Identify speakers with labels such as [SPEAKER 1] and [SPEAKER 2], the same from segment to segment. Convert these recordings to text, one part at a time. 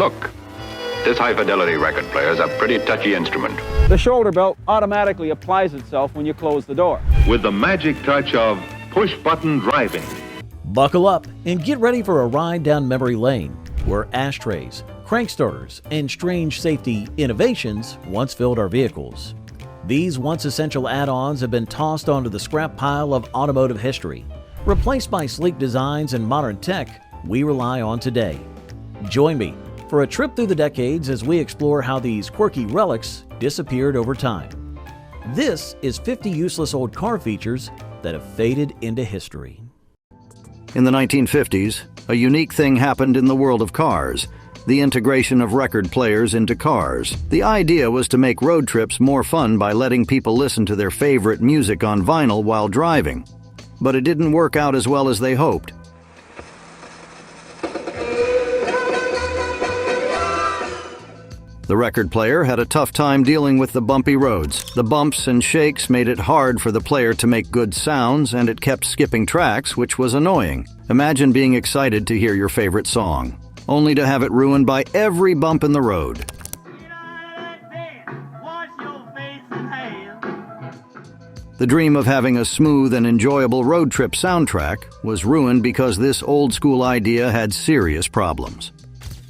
[SPEAKER 1] Look, this high-fidelity record player is a pretty touchy instrument.
[SPEAKER 2] The shoulder belt automatically applies itself when you close the door.
[SPEAKER 3] With the magic touch of push-button driving.
[SPEAKER 4] Buckle up and get ready for a ride down memory lane, where ashtrays, crank starters, and strange safety innovations once filled our vehicles. These once essential add-ons have been tossed onto the scrap pile of automotive history, replaced by sleek designs and modern tech we rely on today. Join me for a trip through the decades as we explore how these quirky relics disappeared over time. This is 50 useless old car features that have faded into history.
[SPEAKER 5] In the 1950s, a unique thing happened in the world of cars: the integration of record players into cars. The idea was to make road trips more fun by letting people listen to their favorite music on vinyl while driving. But it didn't work out as well as they hoped. The record player had a tough time dealing with the bumpy roads. The bumps and shakes made it hard for the player to make good sounds, and it kept skipping tracks, which was annoying. Imagine being excited to hear your favorite song, only to have it ruined by every bump in the road. The dream of having a smooth and enjoyable road trip soundtrack was ruined because this old-school idea had serious problems.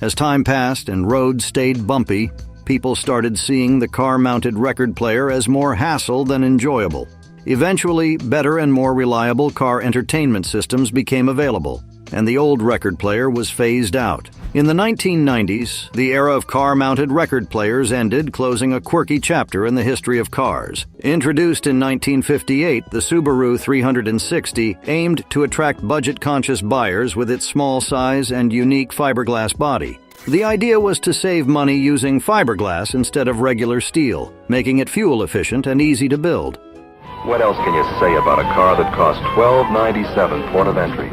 [SPEAKER 5] As time passed and roads stayed bumpy, people started seeing the car-mounted record player as more hassle than enjoyable. Eventually, better and more reliable car entertainment systems became available, and the old record player was phased out. In the 1990s, the era of car-mounted record players ended, closing a quirky chapter in the history of cars. Introduced in 1958, the Subaru 360 aimed to attract budget-conscious buyers with its small size and unique fiberglass body. The idea was to save money using fiberglass instead of regular steel, making it fuel-efficient and easy to build.
[SPEAKER 6] What else can you say about a car that costs $12.97 port of entry?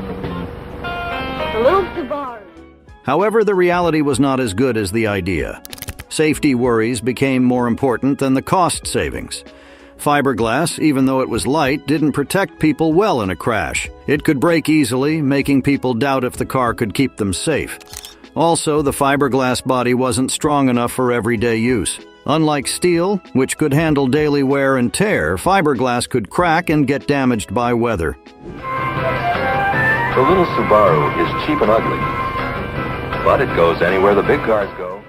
[SPEAKER 7] A little Subaru.
[SPEAKER 5] However, the reality was not as good as the idea. Safety worries became more important than the cost savings. Fiberglass, even though it was light, didn't protect people well in a crash. It could break easily, making people doubt if the car could keep them safe. Also, the fiberglass body wasn't strong enough for everyday use. Unlike steel, which could handle daily wear and tear, fiberglass could crack and get damaged by weather.
[SPEAKER 6] The little Subaru is cheap and ugly, but it goes anywhere the big cars go.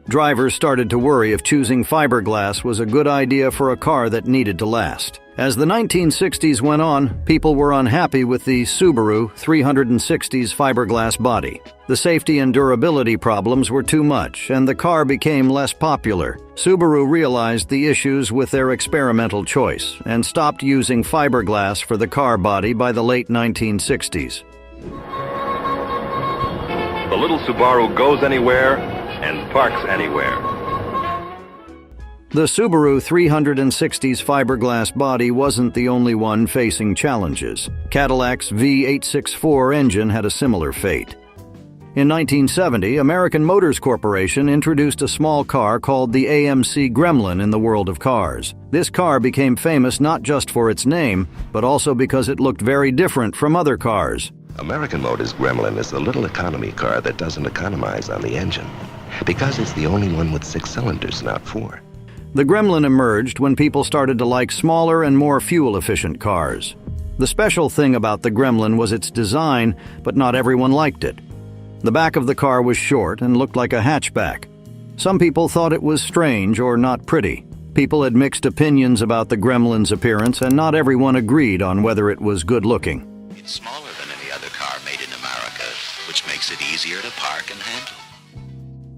[SPEAKER 5] Drivers started to worry if choosing fiberglass was a good idea for a car that needed to last. As the 1960s went on, people were unhappy with the Subaru 360's fiberglass body. The safety and durability problems were too much, and the car became less popular. Subaru realized the issues with their experimental choice and stopped using fiberglass for the car body by the late 1960s.
[SPEAKER 6] The little Subaru goes anywhere and parks anywhere.
[SPEAKER 5] The Subaru 360's fiberglass body wasn't the only one facing challenges. Cadillac's V864 engine had a similar fate. In 1970, American Motors Corporation introduced a small car called the AMC Gremlin in the world of cars. This car became famous not just for its name, but also because it looked very different from other cars.
[SPEAKER 8] American Motors Gremlin is the little economy car that doesn't economize on the engine, because it's the only one with 6 cylinders, not 4.
[SPEAKER 5] The Gremlin emerged when people started to like smaller and more fuel-efficient cars. The special thing about the Gremlin was its design, but not everyone liked it. The back of the car was short and looked like a hatchback. Some people thought it was strange or not pretty. People had mixed opinions about the Gremlin's appearance, and not everyone agreed on whether it was good-looking.
[SPEAKER 9] It's smaller than any other car made in America, which makes it easier to park and handle.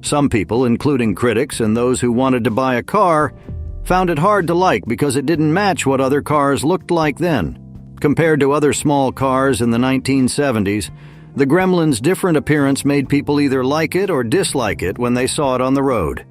[SPEAKER 5] Some people, including critics and those who wanted to buy a car, found it hard to like because it didn't match what other cars looked like then. Compared to other small cars in the 1970s, the Gremlin's different appearance made people either like it or dislike it when they saw it on the road.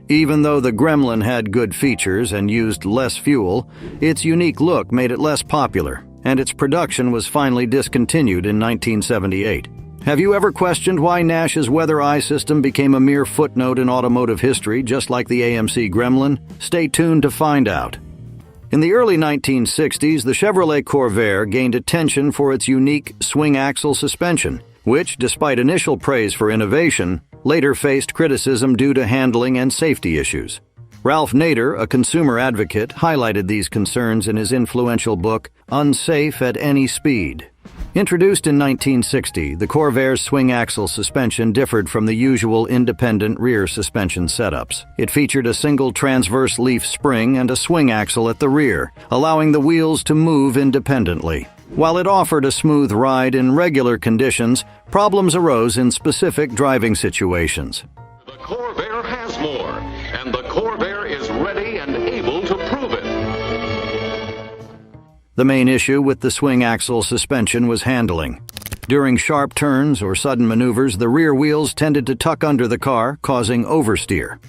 [SPEAKER 5] Even though the Gremlin had good features and used less fuel, its unique look made it less popular, and its production was finally discontinued in 1978. Have you ever questioned why Nash's weather eye system became a mere footnote in automotive history, just like the AMC Gremlin? Stay tuned to find out. In the early 1960s, the Chevrolet Corvair gained attention for its unique swing-axle suspension, which, despite initial praise for innovation, later faced criticism due to handling and safety issues. Ralph Nader, a consumer advocate, highlighted these concerns in his influential book, Unsafe at Any Speed. Introduced in 1960, the Corvair's swing axle suspension differed from the usual independent rear suspension setups. It featured a single transverse leaf spring and a swing axle at the rear, allowing the wheels to move independently. While it offered a smooth ride in regular conditions, problems arose in specific driving situations.
[SPEAKER 3] The Corvair has more, and the Corvair is ready and able to prove it.
[SPEAKER 5] The main issue with the swing axle suspension was handling. During sharp turns or sudden maneuvers, the rear wheels tended to tuck under the car, causing oversteer.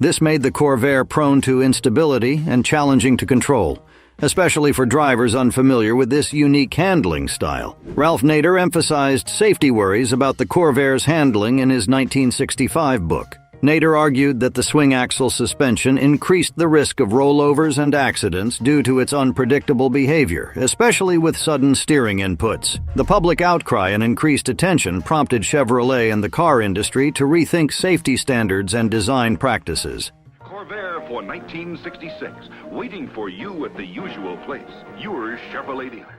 [SPEAKER 5] This made the Corvair prone to instability and challenging to control, especially for drivers unfamiliar with this unique handling style. Ralph Nader emphasized safety worries about the Corvair's handling in his 1965 book. Nader argued that the swing axle suspension increased the risk of rollovers and accidents due to its unpredictable behavior, especially with sudden steering inputs. The public outcry and increased attention prompted Chevrolet and the car industry to rethink safety standards and design practices.
[SPEAKER 3] Corvair for 1966, waiting for you at the usual place, your Chevrolet dealers.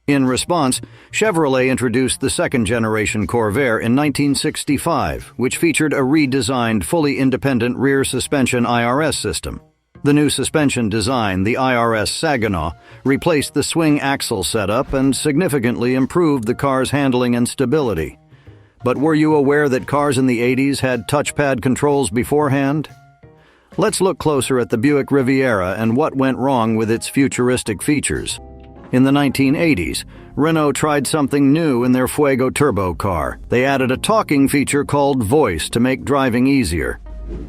[SPEAKER 5] In response, Chevrolet introduced the second-generation Corvair in 1965, which featured a redesigned, fully independent rear suspension IRS system. The new suspension design, the IRS Saginaw, replaced the swing axle setup and significantly improved the car's handling and stability. But were you aware that cars in the 80s had touchpad controls beforehand? Let's look closer at the Buick Riviera and what went wrong with its futuristic features. In the 1980s, Renault tried something new in their Fuego turbo car. They added a talking feature called Voice to make driving easier.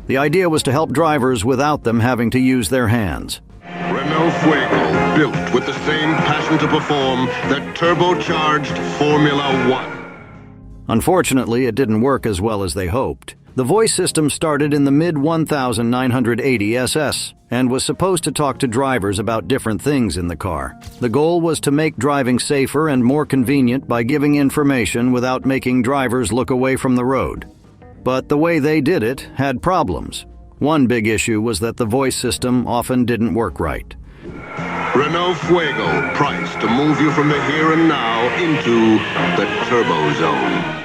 [SPEAKER 5] The idea was to help drivers without them having to use their hands.
[SPEAKER 3] Renault Fuego, built with the same passion to perform that turbocharged Formula One.
[SPEAKER 5] Unfortunately, it didn't work as well as they hoped. The voice system started in the mid-1980 SS and was supposed to talk to drivers about different things in the car. The goal was to make driving safer and more convenient by giving information without making drivers look away from the road. But the way they did it had problems. One big issue was that the voice system often didn't work right.
[SPEAKER 3] Renault Fuego, priced to move you from the here and now into the turbo zone.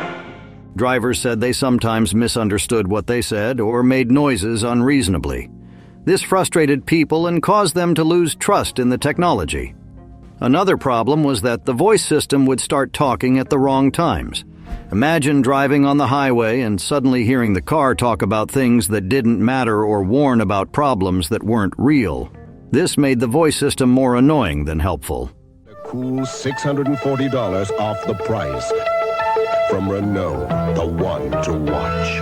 [SPEAKER 5] Drivers said they sometimes misunderstood what they said or made noises unreasonably. This frustrated people and caused them to lose trust in the technology. Another problem was that the voice system would start talking at the wrong times. Imagine driving on the highway and suddenly hearing the car talk about things that didn't matter or warn about problems that weren't real. This made the voice system more annoying than helpful.
[SPEAKER 10] A cool $640 off the price. From Renault, the one to watch.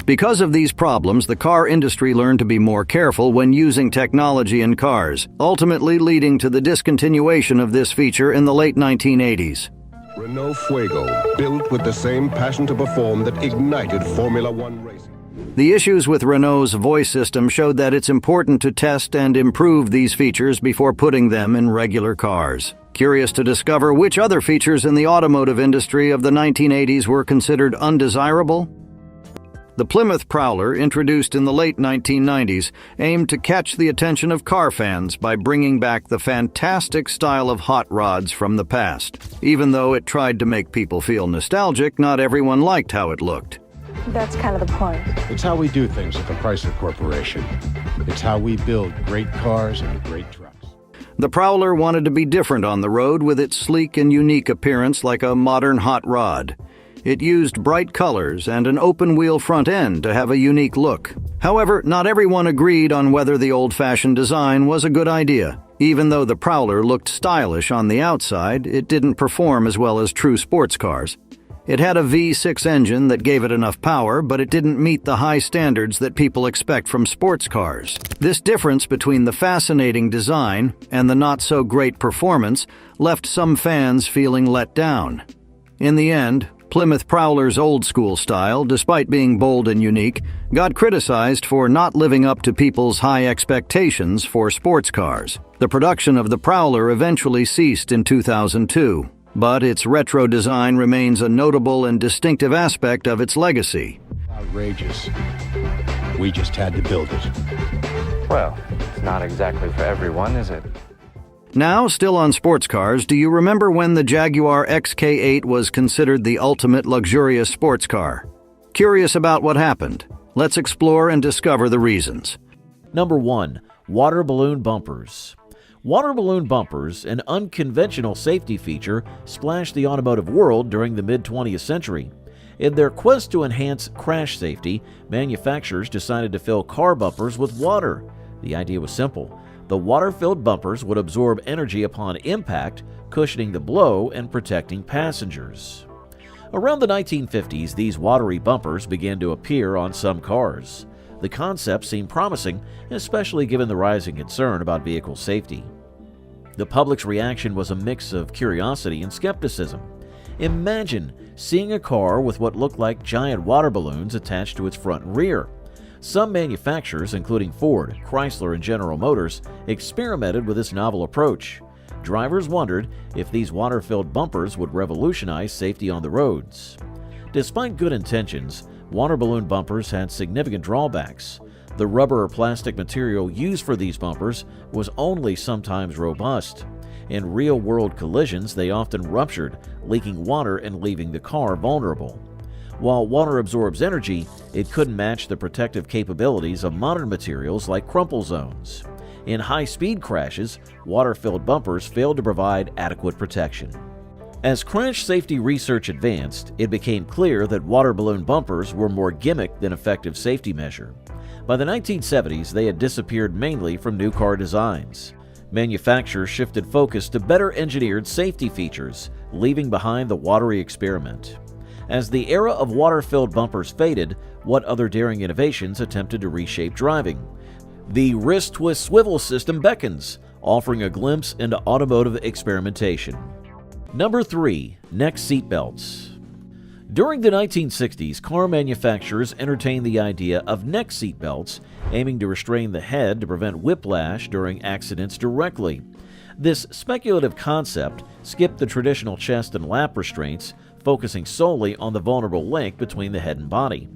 [SPEAKER 5] Because of these problems, the car industry learned to be more careful when using technology in cars, ultimately leading to the discontinuation of this feature in the late 1980s.
[SPEAKER 10] Renault Fuego, built with the same passion to perform that ignited Formula One racing.
[SPEAKER 5] The issues with Renault's voice system showed that it's important to test and improve these features before putting them in regular cars. Curious to discover which other features in the automotive industry of the 1980s were considered undesirable? The Plymouth Prowler, introduced in the late 1990s, aimed to catch the attention of car fans by bringing back the fantastic style of hot rods from the past. Even though it tried to make people feel nostalgic, not everyone liked how it looked.
[SPEAKER 7] That's kind of the point.
[SPEAKER 10] It's how we do things at the Chrysler Corporation. It's how we build great cars and great trucks.
[SPEAKER 5] The Prowler wanted to be different on the road with its sleek and unique appearance like a modern hot rod. It used bright colors and an open-wheel front end to have a unique look. However, not everyone agreed on whether the old-fashioned design was a good idea. Even though the Prowler looked stylish on the outside, it didn't perform as well as true sports cars. It had a V6 engine that gave it enough power, but it didn't meet the high standards that people expect from sports cars. This difference between the fascinating design and the not-so-great performance left some fans feeling let down. In the end, Plymouth Prowler's old-school style, despite being bold and unique, got criticized for not living up to people's high expectations for sports cars. The production of the Prowler eventually ceased in 2002. But its retro design remains a notable and distinctive aspect of its legacy.
[SPEAKER 10] Outrageous. We just had to build it.
[SPEAKER 6] Well, it's not exactly for everyone, is it?
[SPEAKER 5] Now, still on sports cars, do you remember when the Jaguar XK8 was considered the ultimate luxurious sports car? Curious about what happened? Let's explore and discover the reasons.
[SPEAKER 4] Number 1. Water balloon bumpers. Water balloon bumpers, an unconventional safety feature, splashed the automotive world during the mid-20th century. In their quest to enhance crash safety, manufacturers decided to fill car bumpers with water. The idea was simple. The water-filled bumpers would absorb energy upon impact, cushioning the blow and protecting passengers. Around the 1950s, these watery bumpers began to appear on some cars. The concept seemed promising, especially given the rising concern about vehicle safety. The public's reaction was a mix of curiosity and skepticism. Imagine seeing a car with what looked like giant water balloons attached to its front and rear. Some manufacturers, including Ford, Chrysler, and General Motors, experimented with this novel approach. Drivers wondered if these water-filled bumpers would revolutionize safety on the roads. Despite good intentions, water balloon bumpers had significant drawbacks. The rubber or plastic material used for these bumpers was only sometimes robust. In real-world collisions, they often ruptured, leaking water and leaving the car vulnerable. While water absorbs energy, it couldn't match the protective capabilities of modern materials like crumple zones. In high-speed crashes, water-filled bumpers failed to provide adequate protection. As crash safety research advanced, it became clear that water balloon bumpers were more gimmick than effective safety measure. By the 1970s, they had disappeared mainly from new car designs. Manufacturers shifted focus to better engineered safety features, leaving behind the watery experiment. As the era of water-filled bumpers faded, what other daring innovations attempted to reshape driving? The wrist twist swivel system beckons, offering a glimpse into automotive experimentation. Number 3. Neck seatbelts. During the 1960s, car manufacturers entertained the idea of neck seatbelts, aiming to restrain the head to prevent whiplash during accidents directly. This speculative concept skipped the traditional chest and lap restraints, focusing solely on the vulnerable link between the head and body.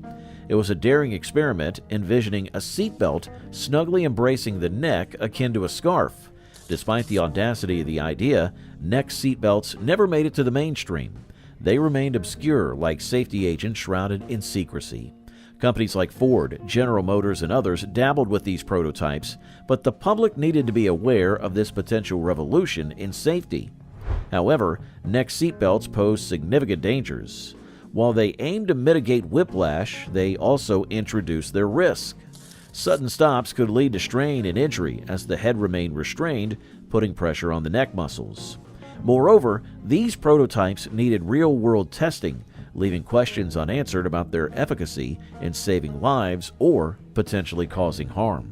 [SPEAKER 4] It was a daring experiment, envisioning a seatbelt snugly embracing the neck akin to a scarf. Despite the audacity of the idea, neck seatbelts never made it to the mainstream. They remained obscure, like safety agents shrouded in secrecy. Companies like Ford, General Motors, and others dabbled with these prototypes, but the public needed to be aware of this potential revolution in safety. However, neck seatbelts pose significant dangers. While they aimed to mitigate whiplash, they also introduced their risk. Sudden stops could lead to strain and injury as the head remained restrained, putting pressure on the neck muscles. Moreover, these prototypes needed real-world testing, leaving questions unanswered about their efficacy in saving lives or potentially causing harm.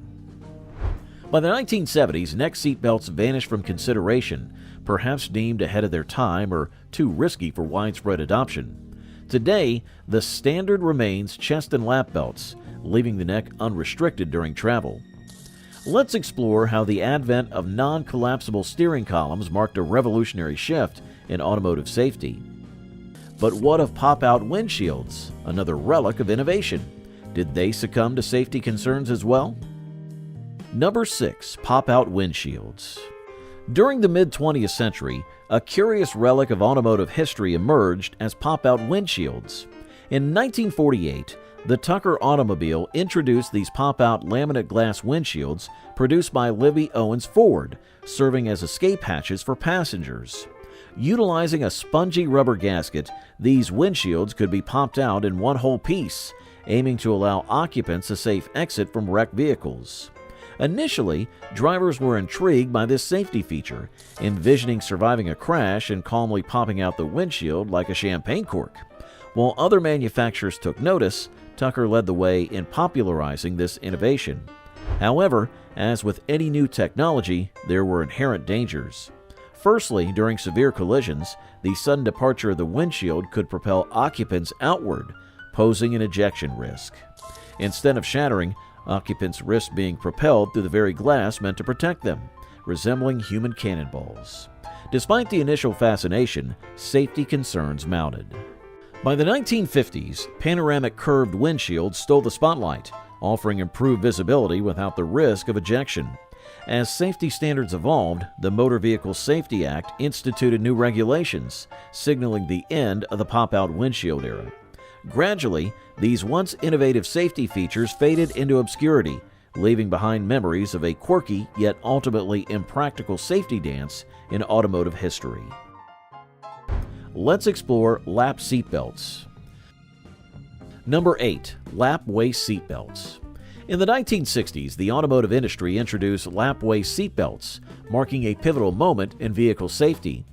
[SPEAKER 4] By the 1970s, neck seatbelts vanished from consideration, perhaps deemed ahead of their time or too risky for widespread adoption. Today, the standard remains chest and lap belts, leaving the neck unrestricted during travel. Let's explore how the advent of non-collapsible steering columns marked a revolutionary shift in automotive safety. But what of pop-out windshields, another relic of innovation? Did they succumb to safety concerns as well? Number 6. Pop-out windshields. During the mid-20th century, a curious relic of automotive history emerged as pop-out windshields. In 1948, the Tucker automobile introduced these pop-out laminate glass windshields produced by Libby Owens Ford, serving as escape hatches for passengers. Utilizing a spongy rubber gasket, these windshields could be popped out in one whole piece, aiming to allow occupants a safe exit from wrecked vehicles. Initially, drivers were intrigued by this safety feature, envisioning surviving a crash and calmly popping out the windshield like a champagne cork. While other manufacturers took notice, Tucker led the way in popularizing this innovation. However, as with any new technology, there were inherent dangers. Firstly, during severe collisions, the sudden departure of the windshield could propel occupants outward, posing an ejection risk. Instead of shattering, occupants risked being propelled through the very glass meant to protect them, resembling human cannonballs. Despite the initial fascination, safety concerns mounted. By the 1950s, panoramic curved windshields stole the spotlight, offering improved visibility without the risk of ejection. As safety standards evolved, the Motor Vehicle Safety Act instituted new regulations, signaling the end of the pop-out windshield era. Gradually, these once innovative safety features faded into obscurity, leaving behind memories of a quirky yet ultimately impractical safety dance in automotive history. Let's explore lap seatbelts. Number 8. Lap waist seatbelts. In the 1960s, the automotive industry introduced lap waist seatbelts, marking a pivotal moment in vehicle safety.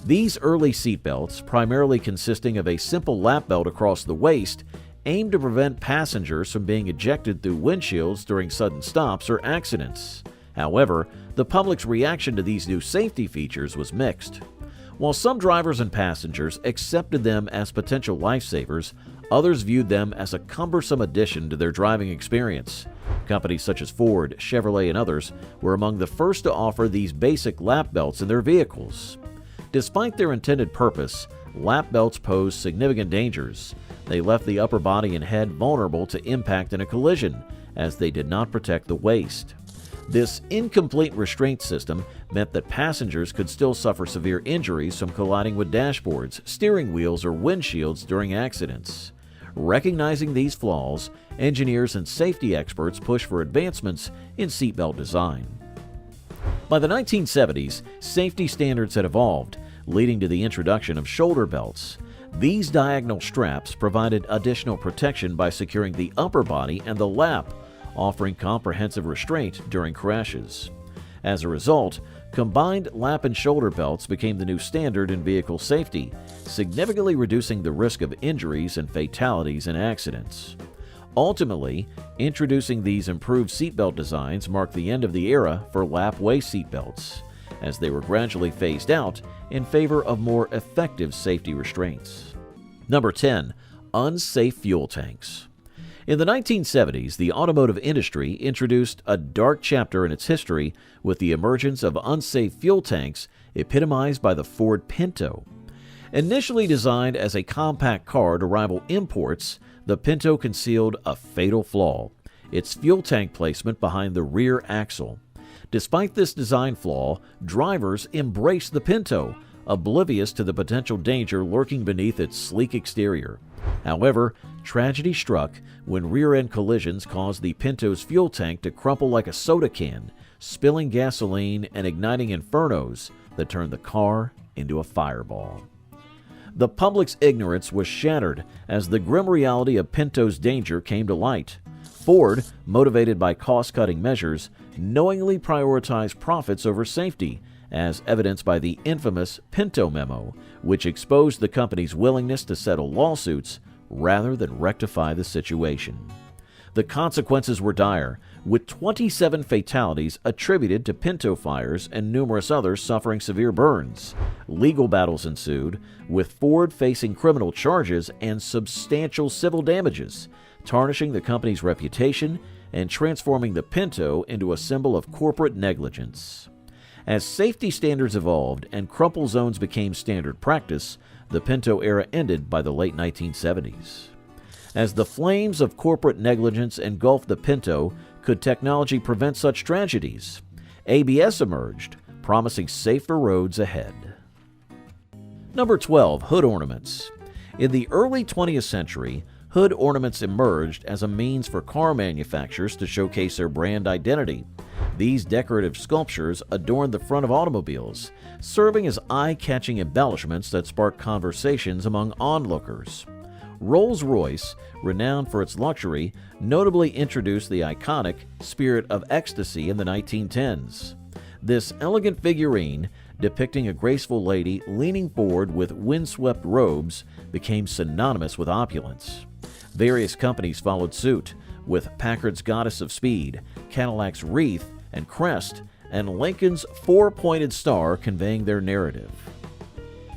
[SPEAKER 4] These early seatbelts, primarily consisting of a simple lap belt across the waist, aimed to prevent passengers from being ejected through windshields during sudden stops or accidents. However, the public's reaction to these new safety features was mixed. While some drivers and passengers accepted them as potential lifesavers, others viewed them as a cumbersome addition to their driving experience. Companies such as Ford, Chevrolet, and others were among the first to offer these basic lap belts in their vehicles. Despite their intended purpose, lap belts posed significant dangers. They left the upper body and head vulnerable to impact in a collision, as they did not protect the waist. This incomplete restraint system meant that passengers could still suffer severe injuries from colliding with dashboards, steering wheels, or windshields during accidents. Recognizing these flaws, engineers and safety experts pushed for advancements in seatbelt design. By the 1970s, safety standards had evolved, leading to the introduction of shoulder belts. These diagonal straps provided additional protection by securing the upper body and the lap, offering comprehensive restraint during crashes. As a result, combined lap and shoulder belts became the new standard in vehicle safety, significantly reducing the risk of injuries and fatalities in accidents. Ultimately, introducing these improved seatbelt designs marked the end of the era for lap waist seatbelts, as they were gradually phased out in favor of more effective safety restraints. Number 10. Unsafe fuel tanks. In the 1970s, the automotive industry introduced a dark chapter in its history with the emergence of unsafe fuel tanks epitomized by the Ford Pinto. Initially designed as a compact car to rival imports, the Pinto concealed a fatal flaw: its fuel tank placement behind the rear axle. Despite this design flaw, drivers embraced the Pinto, oblivious to the potential danger lurking beneath its sleek exterior. However, tragedy struck when rear-end collisions caused the Pinto's fuel tank to crumple like a soda can, spilling gasoline and igniting infernos that turned the car into a fireball. The public's ignorance was shattered as the grim reality of Pinto's danger came to light. Ford, motivated by cost-cutting measures, knowingly prioritized profits over safety, as evidenced by the infamous Pinto Memo, which exposed the company's willingness to settle lawsuits rather than rectify the situation. The consequences were dire, with 27 fatalities attributed to Pinto fires and numerous others suffering severe burns. Legal battles ensued, with Ford facing criminal charges and substantial civil damages, tarnishing the company's reputation and transforming the Pinto into a symbol of corporate negligence. As safety standards evolved and crumple zones became standard practice, the Pinto era ended by the late 1970s. As the flames of corporate negligence engulfed the Pinto, could technology prevent such tragedies? ABS emerged, promising safer roads ahead. Number 12. Hood ornaments. In the early 20th century, hood ornaments emerged as a means for car manufacturers to showcase their brand identity. These decorative sculptures adorned the front of automobiles, serving as eye-catching embellishments that sparked conversations among onlookers. Rolls-Royce, renowned for its luxury, notably introduced the iconic Spirit of Ecstasy in the 1910s. This elegant figurine, depicting a graceful lady leaning forward with windswept robes, became synonymous with opulence. Various companies followed suit, with Packard's Goddess of Speed, Cadillac's Wreath and Crest, and Lincoln's four-pointed star conveying their narrative.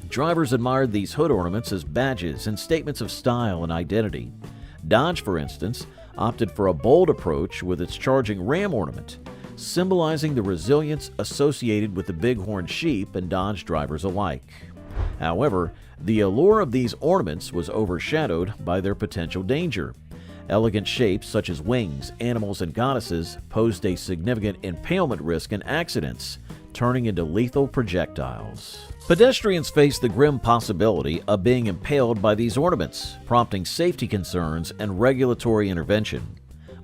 [SPEAKER 4] Drivers admired these hood ornaments as badges and statements of style and identity. Dodge, for instance, opted for a bold approach with its charging ram ornament. symbolizing the resilience associated with the bighorn sheep and Dodge drivers alike. However, the allure of these ornaments was overshadowed by their potential danger. Elegant shapes such as wings, animals, and goddesses posed a significant impalement risk in accidents, turning into lethal projectiles. Pedestrians faced the grim possibility of being impaled by these ornaments, prompting safety concerns and regulatory intervention.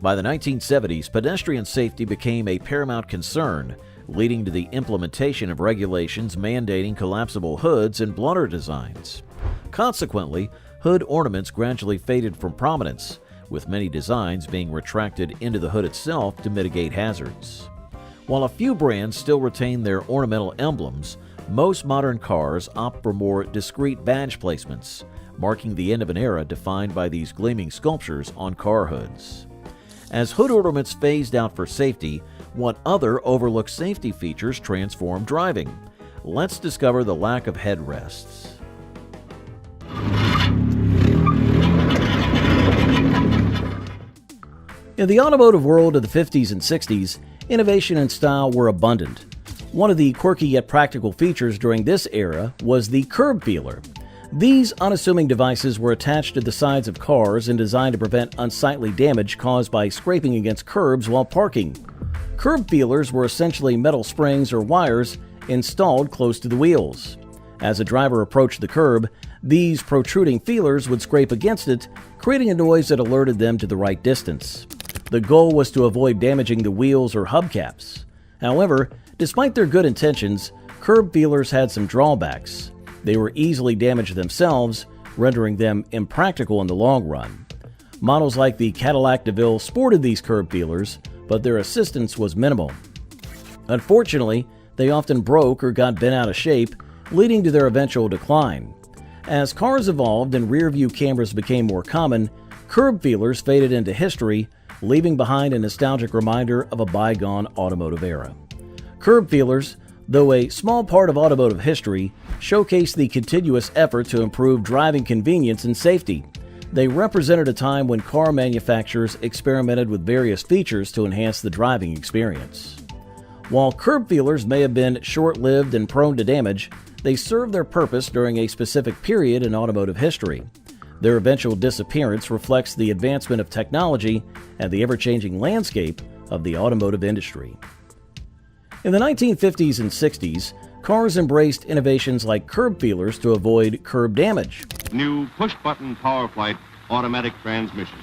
[SPEAKER 4] By the 1970s, pedestrian safety became a paramount concern, leading to the implementation of regulations mandating collapsible hoods and blunter designs. Consequently, hood ornaments gradually faded from prominence, with many designs being retracted into the hood itself to mitigate hazards. While a few brands still retain their ornamental emblems, most modern cars opt for more discreet badge placements, marking the end of an era defined by these gleaming sculptures on car hoods. As hood ornaments phased out for safety, what other overlooked safety features transformed driving? Let's discover the lack of headrests. In the automotive world of the 50s and 60s, innovation and style were abundant. One of the quirky yet practical features during this era was the curb feeler. These unassuming devices were attached to the sides of cars and designed to prevent unsightly damage caused by scraping against curbs while parking. Curb feelers were essentially metal springs or wires installed close to the wheels. As a driver approached the curb, these protruding feelers would scrape against it, creating a noise that alerted them to the right distance. The goal was to avoid damaging the wheels or hubcaps. However, despite their good intentions, curb feelers had some drawbacks. They were easily damaged themselves, rendering them impractical in the long run. Models like the Cadillac DeVille sported these curb feelers, but their assistance was minimal. Unfortunately, they often broke or got bent out of shape, leading to their eventual decline. As cars evolved and rear-view cameras became more common, curb feelers faded into history, leaving behind a nostalgic reminder of a bygone automotive era. Curb feelers, though a small part of automotive history, showcase the continuous effort to improve driving convenience and safety. They represented a time when car manufacturers experimented with various features to enhance the driving experience. While curb feelers may have been short-lived and prone to damage, they served their purpose during a specific period in automotive history. Their eventual disappearance reflects the advancement of technology and the ever-changing landscape of the automotive industry. In the 1950s and 60s, cars embraced innovations like curb feelers to avoid curb damage.
[SPEAKER 11] New push-button PowerFlight automatic transmission.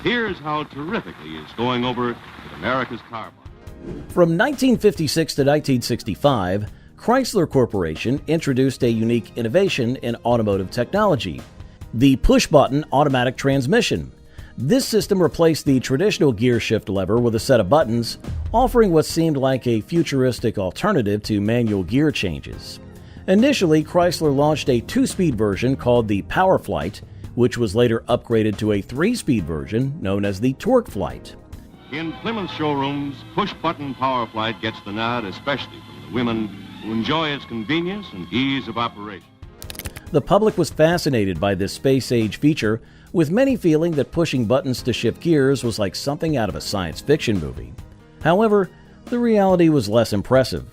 [SPEAKER 11] Here's how terrifically it's going over with America's car body.
[SPEAKER 4] From 1956 to 1965, Chrysler Corporation introduced a unique innovation in automotive technology: the push-button automatic transmission. This system replaced the traditional gear shift lever with a set of buttons, offering what seemed like a futuristic alternative to manual gear changes. Initially, Chrysler launched a 2-speed version called the PowerFlight, which was later upgraded to a 3-speed version known as the TorqueFlight.
[SPEAKER 11] In Plymouth showrooms, push-button PowerFlight gets the nod, especially from the women who enjoy its convenience and ease of operation.
[SPEAKER 4] The public was fascinated by this space-age feature, with many feeling that pushing buttons to shift gears was like something out of a science fiction movie. However, the reality was less impressive.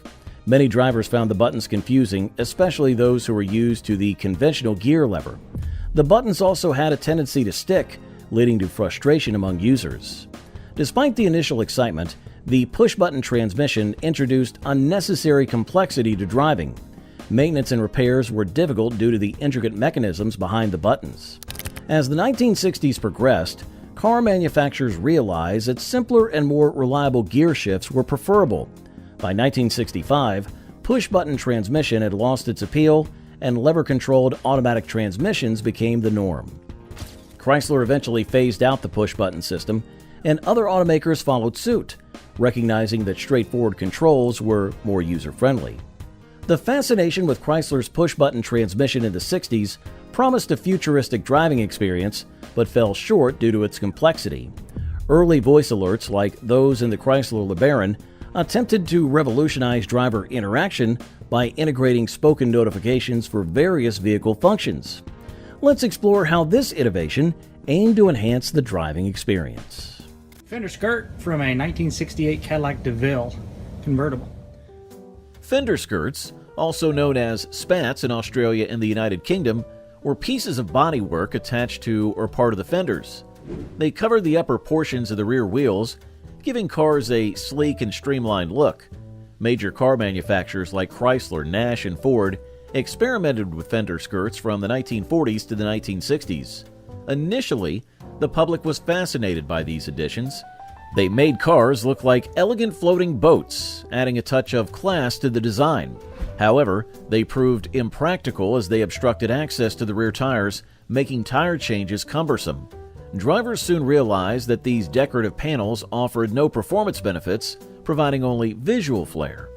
[SPEAKER 4] Many drivers found the buttons confusing, especially those who were used to the conventional gear lever. The buttons also had a tendency to stick, leading to frustration among users. Despite the initial excitement, the push-button transmission introduced unnecessary complexity to driving. Maintenance and repairs were difficult due to the intricate mechanisms behind the buttons. As the 1960s progressed, car manufacturers realized that simpler and more reliable gear shifts were preferable. By 1965, push-button transmission had lost its appeal, and lever-controlled automatic transmissions became the norm. Chrysler eventually phased out the push-button system, and other automakers followed suit, recognizing that straightforward controls were more user-friendly. The fascination with Chrysler's push-button transmission in the 60s promised a futuristic driving experience, but fell short due to its complexity. Early voice alerts, like those in the Chrysler LeBaron, attempted to revolutionize driver interaction by integrating spoken notifications for various vehicle functions. Let's explore how this innovation aimed to enhance the driving experience.
[SPEAKER 12] Fender skirt from a 1968 Cadillac DeVille convertible.
[SPEAKER 4] Fender skirts, also known as spats in Australia and the United Kingdom, were pieces of bodywork attached to or part of the fenders. They covered the upper portions of the rear wheels, giving cars a sleek and streamlined look. Major car manufacturers like Chrysler, Nash, and Ford experimented with fender skirts from the 1940s to the 1960s. Initially, the public was fascinated by these additions. They made cars look like elegant floating boats, adding a touch of class to the design. However, they proved impractical as they obstructed access to the rear tires, making tire changes cumbersome. Drivers soon realized that these decorative panels offered no performance benefits, providing only visual flair.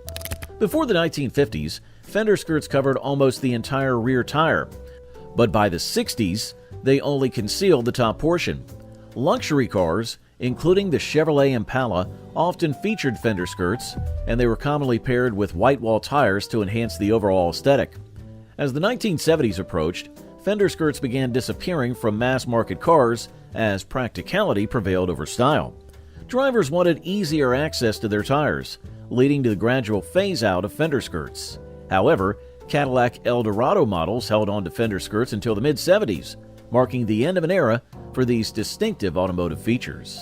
[SPEAKER 4] Before the 1950s, fender skirts covered almost the entire rear tire, but by the 60s, they only concealed the top portion. Luxury cars, including the Chevrolet Impala, often featured fender skirts, and they were commonly paired with white wall tires to enhance the overall aesthetic. As the 1970s approached, fender skirts began disappearing from mass-market cars as practicality prevailed over style. Drivers wanted easier access to their tires, leading to the gradual phase-out of fender skirts. However, Cadillac Eldorado models held on to fender skirts until the mid-70s, marking the end of an era for these distinctive automotive features.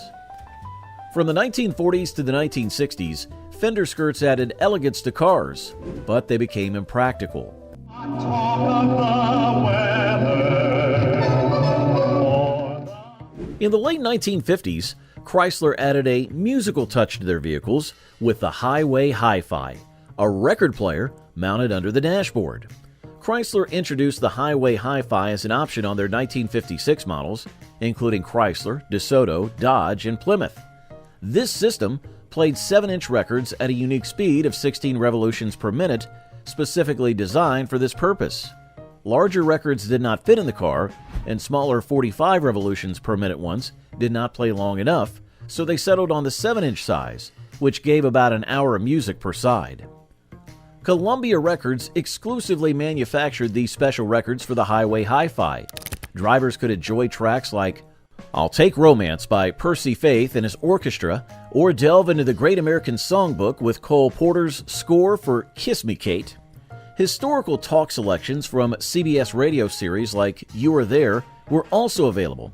[SPEAKER 4] From the 1940s to the 1960s, fender skirts added elegance to cars, but they became impractical. In the late 1950s, Chrysler added a musical touch to their vehicles with the Highway Hi-Fi, a record player mounted under the dashboard. Chrysler introduced the Highway Hi-Fi as an option on their 1956 models, including Chrysler, DeSoto, Dodge, and Plymouth. This system played 7-inch records at a unique speed of 16 revolutions per minute, specifically designed for this purpose. Larger records did not fit in the car, and smaller 45 revolutions per minute ones did not play long enough, so they settled on the 7-inch size, which gave about an hour of music per side. Columbia Records exclusively manufactured these special records for the Highway Hi-Fi. Drivers could enjoy tracks like I'll Take Romance by Percy Faith and his orchestra, or delve into the Great American Songbook with Cole Porter's score for Kiss Me Kate. Historical talk selections from CBS radio series like You Were There were also available.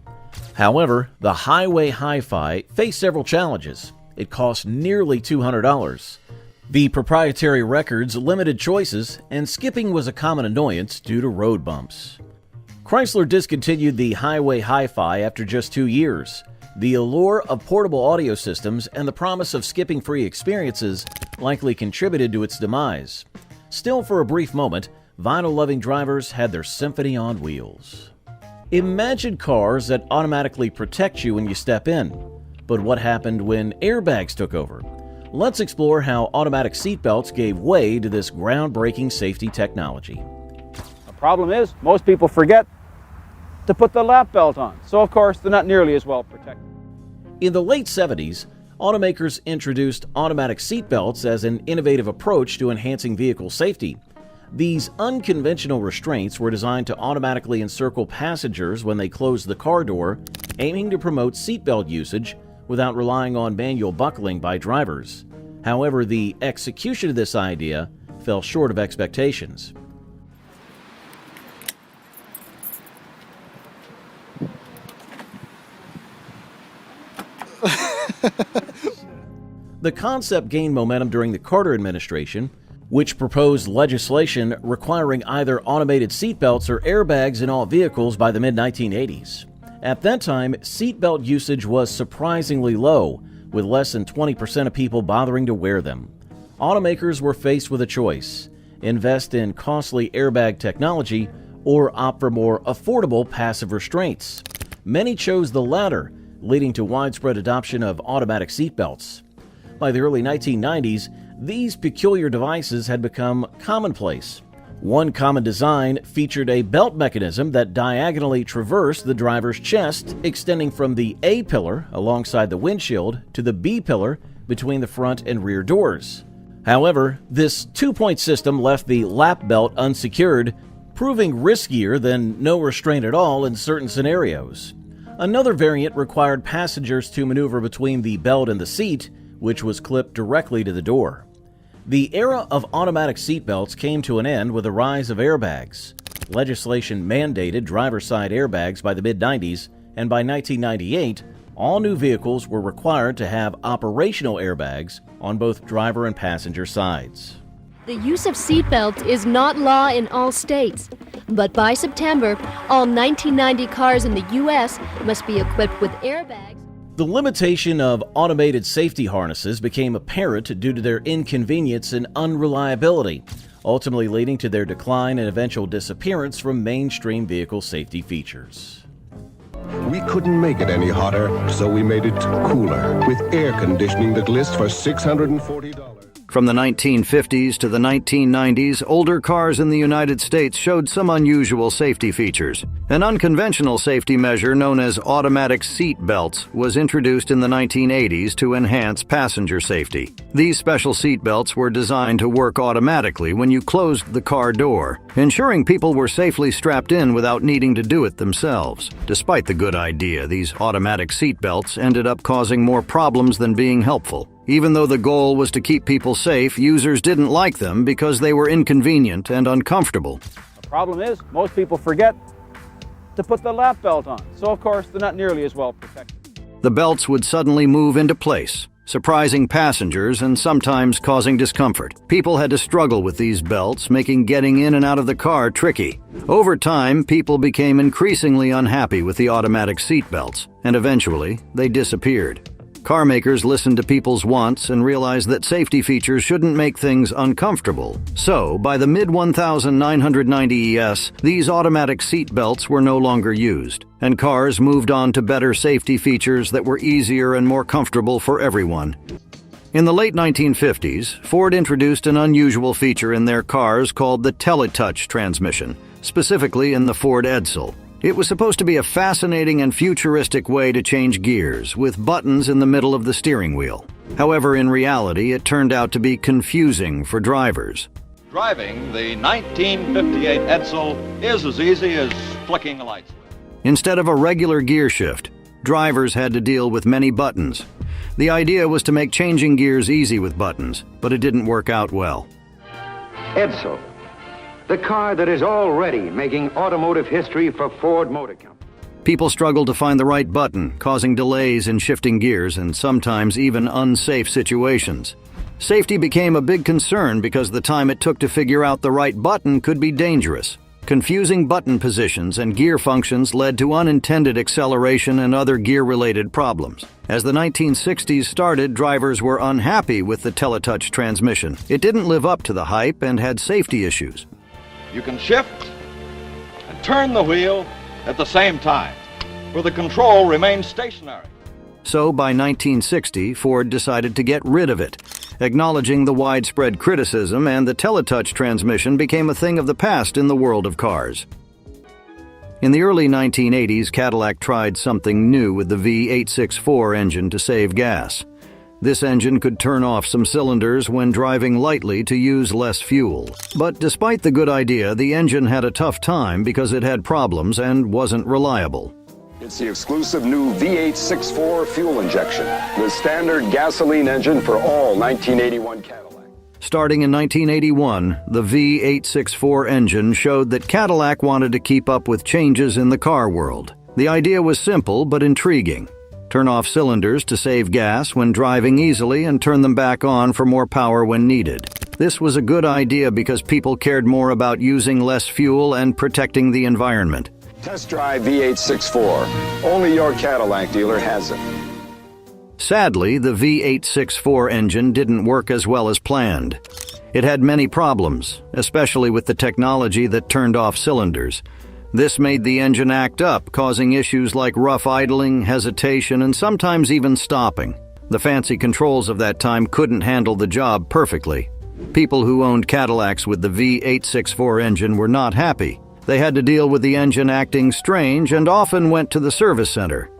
[SPEAKER 4] However, the Highway Hi-Fi faced several challenges. It cost nearly $200. The proprietary records limited choices, and skipping was a common annoyance due to road bumps. Chrysler discontinued the Highway Hi-Fi after just 2 years. The allure of portable audio systems and the promise of skipping-free experiences likely contributed to its demise. Still, for a brief moment, vinyl-loving drivers had their symphony on wheels. Imagine cars that automatically protect you when you step in. But what happened when airbags took over? Let's explore how automatic seatbelts gave way to this groundbreaking safety technology.
[SPEAKER 2] The problem is, most people forget to put the lap belt on, so of course they're not nearly as well protected.
[SPEAKER 4] In the late 70s, automakers introduced automatic seatbelts as an innovative approach to enhancing vehicle safety. These unconventional restraints were designed to automatically encircle passengers when they closed the car door, aiming to promote seatbelt usage without relying on manual buckling by drivers. However, the execution of this idea fell short of expectations. The concept gained momentum during the Carter administration, which proposed legislation requiring either automated seatbelts or airbags in all vehicles by the mid-1980s. At that time, seatbelt usage was surprisingly low, with less than 20% of people bothering to wear them. Automakers were faced with a choice: invest in costly airbag technology or opt for more affordable passive restraints. Many chose the latter, leading to widespread adoption of automatic seatbelts. By the early 1990s, these peculiar devices had become commonplace. One common design featured a belt mechanism that diagonally traversed the driver's chest, extending from the A pillar alongside the windshield to the B pillar between the front and rear doors. However, this two-point system left the lap belt unsecured, proving riskier than no restraint at all in certain scenarios. Another variant required passengers to maneuver between the belt and the seat, which was clipped directly to the door. The era of automatic seatbelts came to an end with the rise of airbags. Legislation mandated driver's side airbags by the mid-90s, and by 1998, all new vehicles were required to have operational airbags on both driver and passenger sides.
[SPEAKER 13] The use of seatbelts is not law in all states, but by September, all 1990 cars in the U.S. must be equipped with airbags.
[SPEAKER 4] The limitation of automated safety harnesses became apparent due to their inconvenience and unreliability, ultimately leading to their decline and eventual disappearance from mainstream vehicle safety features.
[SPEAKER 10] We couldn't make it any hotter, so we made it cooler with air conditioning that lists for $640.
[SPEAKER 5] From the 1950s to the 1990s, older cars in the United States showed some unusual safety features. An unconventional safety measure known as automatic seat belts was introduced in the 1980s to enhance passenger safety. These special seat belts were designed to work automatically when you closed the car door, ensuring people were safely strapped in without needing to do it themselves. Despite the good idea, these automatic seat belts ended up causing more problems than being helpful. Even though the goal was to keep people safe, users didn't like them because they were inconvenient and uncomfortable.
[SPEAKER 2] The problem is, most people forget to put the lap belt on, so of course they're not nearly as well protected.
[SPEAKER 5] The belts would suddenly move into place, surprising passengers and sometimes causing discomfort. People had to struggle with these belts, making getting in and out of the car tricky. Over time, people became increasingly unhappy with the automatic seat belts, and eventually they disappeared. Car makers listened to people's wants and realized that safety features shouldn't make things uncomfortable. So, by the mid-1990 ES, these automatic seat belts were no longer used, and cars moved on to better safety features that were easier and more comfortable for everyone. In the late 1950s, Ford introduced an unusual feature in their cars called the teletouch transmission, specifically in the Ford Edsel. It was supposed to be a fascinating and futuristic way to change gears, with buttons in the middle of the steering wheel. However, in reality, it turned out to be confusing for drivers.
[SPEAKER 14] Driving the 1958 Edsel is as easy as flicking a light switch.
[SPEAKER 5] Instead of a regular gear shift, drivers had to deal with many buttons. The idea was to make changing gears easy with buttons, but it didn't work out well.
[SPEAKER 15] Edsel, the car that is already making automotive history for Ford Motor Company.
[SPEAKER 5] People struggled to find the right button, causing delays in shifting gears and sometimes even unsafe situations. Safety became a big concern because the time it took to figure out the right button could be dangerous. Confusing button positions and gear functions led to unintended acceleration and other gear-related problems. As the 1960s started, drivers were unhappy with the teletouch transmission. It didn't live up to the hype and had safety issues.
[SPEAKER 14] You can shift and turn the wheel at the same time, where the control remains stationary.
[SPEAKER 5] So by 1960, Ford decided to get rid of it. Acknowledging the widespread criticism, and the teletouch transmission became a thing of the past in the world of cars. In the early 1980s, Cadillac tried something new with the V864 engine to save gas. This engine could turn off some cylinders when driving lightly to use less fuel. But despite the good idea, the engine had a tough time because it had problems and wasn't reliable.
[SPEAKER 16] It's the exclusive new V864 fuel injection, the standard gasoline engine for all 1981 Cadillac.
[SPEAKER 5] Starting in 1981, the V864 engine showed that Cadillac wanted to keep up with changes in the car world. The idea was simple but intriguing. Turn off cylinders to save gas when driving easily and turn them back on for more power when needed. This was a good idea because people cared more about using less fuel and protecting the environment.
[SPEAKER 16] Test drive V864. Only your Cadillac dealer has it.
[SPEAKER 5] Sadly, the V864 engine didn't work as well as planned. It had many problems, especially with the technology that turned off cylinders. This made the engine act up, causing issues like rough idling, hesitation, and sometimes even stopping. The fancy controls of that time couldn't handle the job perfectly. People who owned Cadillacs with the V864 engine were not happy. They had to deal with the engine acting strange and often went to the service center.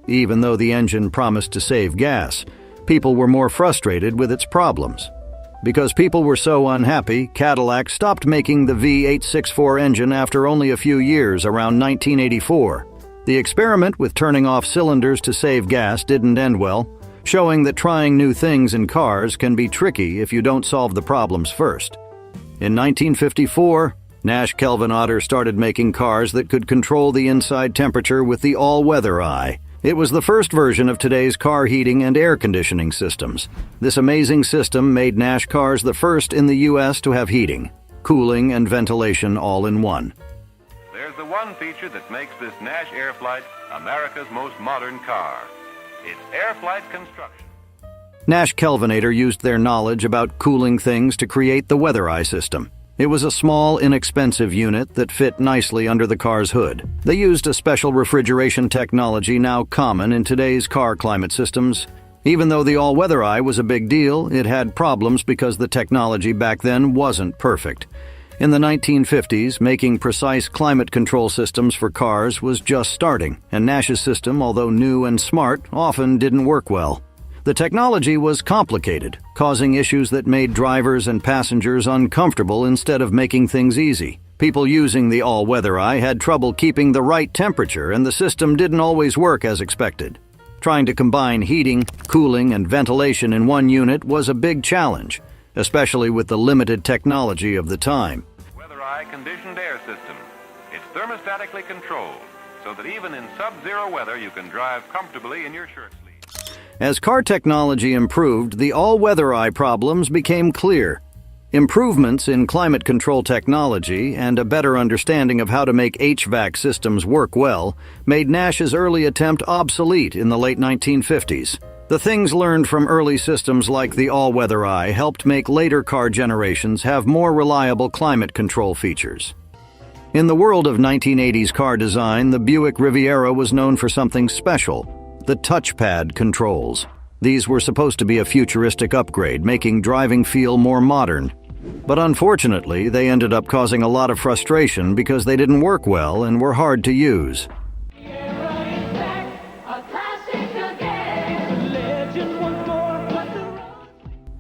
[SPEAKER 5] Even though the engine promised to save gas, people were more frustrated with its problems. Because people were so unhappy, Cadillac stopped making the V864 engine after only a few years, around 1984. The experiment with turning off cylinders to save gas didn't end well, showing that trying new things in cars can be tricky if you don't solve the problems first. In 1954, Nash Kelvinator started making cars that could control the inside temperature with the all-weather eye. It was the first version of today's car heating and air conditioning systems. This amazing system made Nash cars the first in the U.S. to have heating, cooling, and ventilation all in one.
[SPEAKER 6] There's the one feature that makes this Nash Airflight America's most modern car. It's Airflight construction.
[SPEAKER 5] Nash Kelvinator used their knowledge about cooling things to create the weather eye system. It was a small, inexpensive unit that fit nicely under the car's hood. They used a special refrigeration technology now common in today's car climate systems. Even though the all-weather eye was a big deal, it had problems because the technology back then wasn't perfect. In the 1950s, making precise climate control systems for cars was just starting, and Nash's system, although new and smart, often didn't work well. The technology was complicated, causing issues that made drivers and passengers uncomfortable instead of making things easy. People using the all-weather eye had trouble keeping the right temperature, and the system didn't always work as expected. Trying to combine heating, cooling, and ventilation in one unit was a big challenge, especially with the limited technology of the time.
[SPEAKER 6] Weather eye conditioned air system. It's thermostatically controlled, so that even in sub-zero weather you can drive comfortably in your shirt sleeves.
[SPEAKER 5] As car technology improved, the all-weather eye problems became clear. Improvements in climate control technology and a better understanding of how to make HVAC systems work well made Nash's early attempt obsolete in the late 1950s. The things learned from early systems like the all-weather eye helped make later car generations have more reliable climate control features. In the world of 1980s car design, the Buick Riviera was known for something special: the touchpad controls. These were supposed to be a futuristic upgrade, making driving feel more modern. But unfortunately, they ended up causing a lot of frustration because they didn't work well and were hard to use.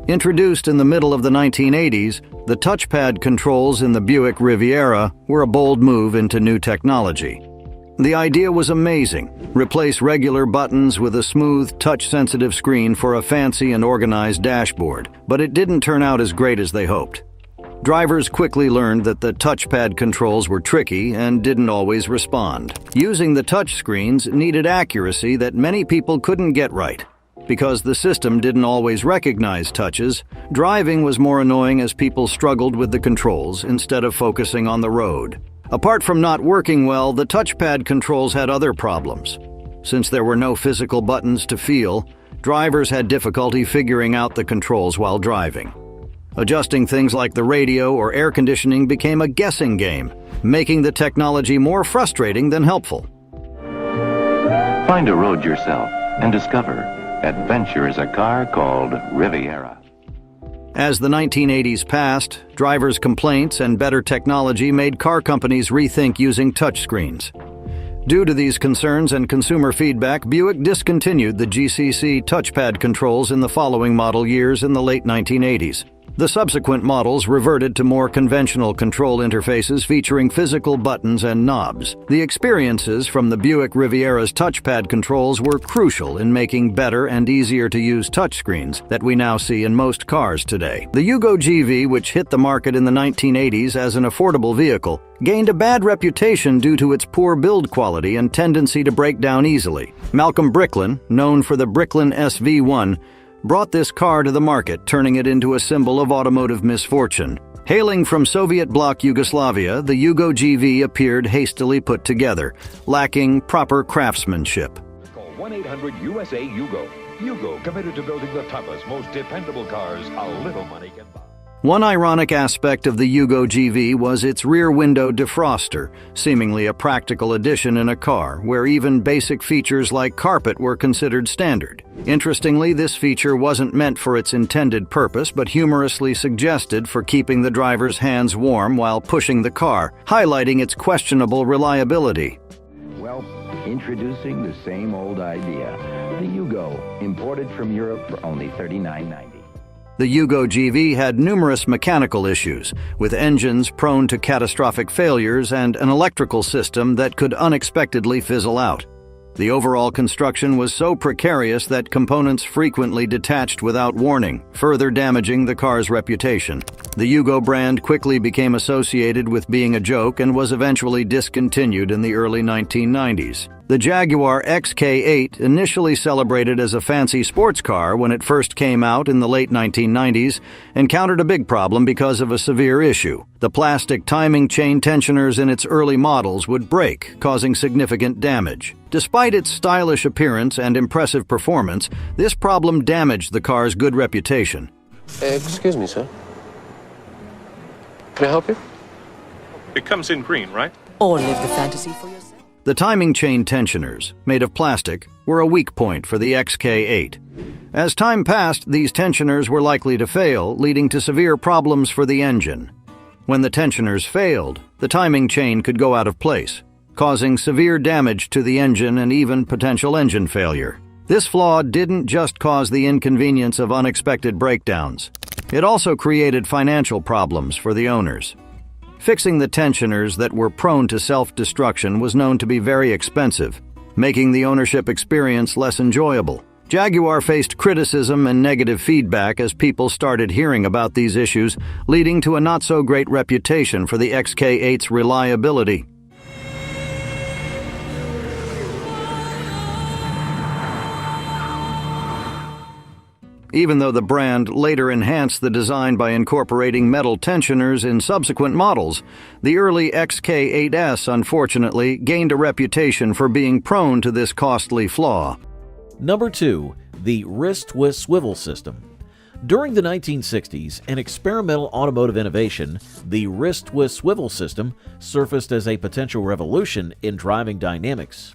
[SPEAKER 5] Introduced in the middle of the 1980s, the touchpad controls in the Buick Riviera were a bold move into new technology. The idea was amazing: replace regular buttons with a smooth, touch-sensitive screen for a fancy and organized dashboard, but it didn't turn out as great as they hoped. Drivers quickly learned that the touchpad controls were tricky and didn't always respond. Using the touch screens needed accuracy that many people couldn't get right. Because the system didn't always recognize touches, driving was more annoying as people struggled with the controls instead of focusing on the road. Apart from not working well, the touchpad controls had other problems. Since there were no physical buttons to feel, drivers had difficulty figuring out the controls while driving. Adjusting things like the radio or air conditioning became a guessing game, making the technology more frustrating than helpful.
[SPEAKER 6] Find a road yourself and discover adventure is a car called Riviera.
[SPEAKER 5] As the 1980s passed, drivers' complaints and better technology made car companies rethink using touchscreens. Due to these concerns and consumer feedback, Buick discontinued the GCC touchpad controls in the following model years in the late 1980s. The subsequent models reverted to more conventional control interfaces featuring physical buttons and knobs. The experiences from the Buick Riviera's touchpad controls were crucial in making better and easier-to-use touchscreens that we now see in most cars today. The Yugo GV, which hit the market in the 1980s as an affordable vehicle, gained a bad reputation due to its poor build quality and tendency to break down easily. Malcolm Bricklin, known for the Bricklin SV1, brought this car to the market, turning it into a symbol of automotive misfortune. Hailing from Soviet bloc Yugoslavia, the Yugo GV appeared hastily put together, lacking proper craftsmanship.
[SPEAKER 17] Call 1-800-USA-YUGO. Yugo, committed to building the toughest, most dependable cars a little money can buy.
[SPEAKER 5] One ironic aspect of the Yugo GV was its rear window defroster, seemingly a practical addition in a car where even basic features like carpet were considered standard. Interestingly, this feature wasn't meant for its intended purpose, but humorously suggested for keeping the driver's hands warm while pushing the car, highlighting its questionable reliability.
[SPEAKER 18] Well, introducing the same old idea. The Yugo, imported from Europe for only $39.90.
[SPEAKER 5] The Yugo GV had numerous mechanical issues, with engines prone to catastrophic failures and an electrical system that could unexpectedly fizzle out. The overall construction was so precarious that components frequently detached without warning, further damaging the car's reputation. The Yugo brand quickly became associated with being a joke and was eventually discontinued in the early 1990s. The Jaguar XK8, initially celebrated as a fancy sports car when it first came out in the late 1990s, encountered a big problem because of a severe issue. The plastic timing chain tensioners in its early models would break, causing significant damage. Despite its stylish appearance and impressive performance, this problem damaged the car's good reputation.
[SPEAKER 19] Excuse me, sir. Can I help you?
[SPEAKER 20] It comes in green, right?
[SPEAKER 21] Or live the fantasy for yourself.
[SPEAKER 5] The timing chain tensioners, made of plastic, were a weak point for the XK8. As time passed, these tensioners were likely to fail, leading to severe problems for the engine. When the tensioners failed, the timing chain could go out of place, causing severe damage to the engine and even potential engine failure. This flaw didn't just cause the inconvenience of unexpected breakdowns. It also created financial problems for the owners. Fixing the tensioners that were prone to self-destruction was known to be very expensive, making the ownership experience less enjoyable. Jaguar faced criticism and negative feedback as people started hearing about these issues, leading to a not-so-great reputation for the XK8's reliability. Even though the brand later enhanced the design by incorporating metal tensioners in subsequent models, the early XK8S unfortunately gained a reputation for being prone to this costly flaw.
[SPEAKER 4] Number 2. The wrist twist swivel system. During the 1960s, an experimental automotive innovation, the wrist twist swivel system, surfaced as a potential revolution in driving dynamics.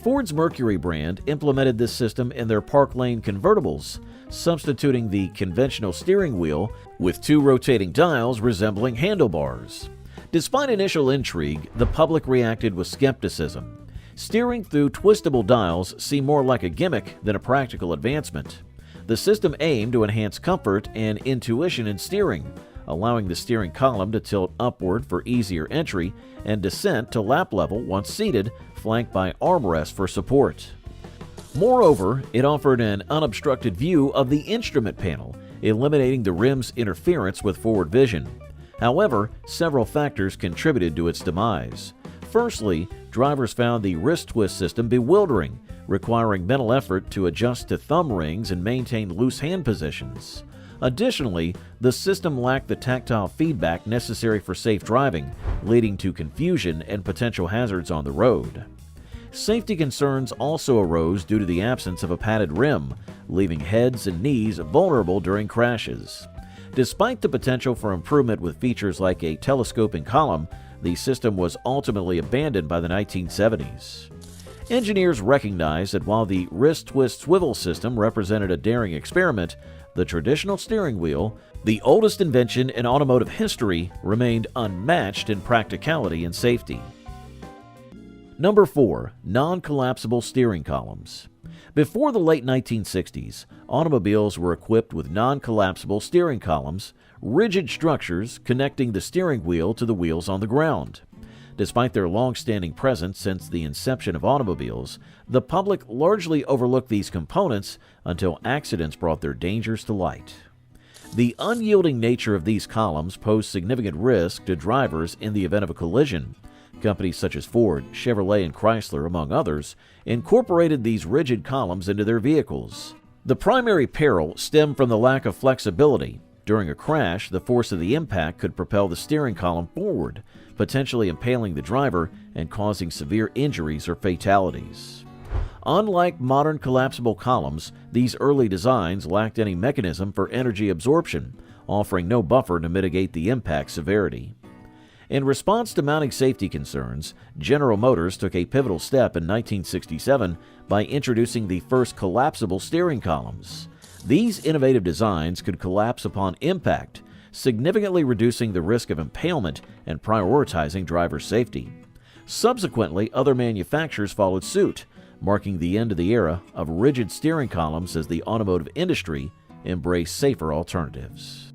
[SPEAKER 4] Ford's Mercury brand implemented this system in their Park Lane convertibles, substituting the conventional steering wheel with two rotating dials resembling handlebars. Despite initial intrigue, the public reacted with skepticism. Steering through twistable dials seemed more like a gimmick than a practical advancement. The system aimed to enhance comfort and intuition in steering, allowing the steering column to tilt upward for easier entry and descent to lap level once seated, flanked by armrests for support. Moreover, it offered an unobstructed view of the instrument panel, eliminating the rim's interference with forward vision. However, several factors contributed to its demise. Firstly, drivers found the wrist twist system bewildering, requiring mental effort to adjust to thumb rings and maintain loose hand positions. Additionally, the system lacked the tactile feedback necessary for safe driving, leading to confusion and potential hazards on the road. Safety concerns also arose due to the absence of a padded rim, leaving heads and knees vulnerable during crashes. Despite the potential for improvement with features like a telescoping column, the system was ultimately abandoned by the 1970s. Engineers recognized that while the wrist twist swivel system represented a daring experiment, the traditional steering wheel, the oldest invention in automotive history, remained unmatched in practicality and safety. Number 4. Non-collapsible steering columns. Before the late 1960s, automobiles were equipped with non-collapsible steering columns, rigid structures connecting the steering wheel to the wheels on the ground. Despite their long-standing presence since the inception of automobiles, the public largely overlooked these components until accidents brought their dangers to light. The unyielding nature of these columns posed significant risk to drivers in the event of a collision. Companies such as Ford, Chevrolet, and Chrysler, among others, incorporated these rigid columns into their vehicles. The primary peril stemmed from the lack of flexibility. During a crash, the force of the impact could propel the steering column forward, potentially impaling the driver and causing severe injuries or fatalities. Unlike modern collapsible columns, these early designs lacked any mechanism for energy absorption, offering no buffer to mitigate the impact severity. In response to mounting safety concerns, General Motors took a pivotal step in 1967 by introducing the first collapsible steering columns. These innovative designs could collapse upon impact, significantly reducing the risk of impalement and prioritizing driver safety. Subsequently, other manufacturers followed suit, marking the end of the era of rigid steering columns as the automotive industry embrace safer alternatives.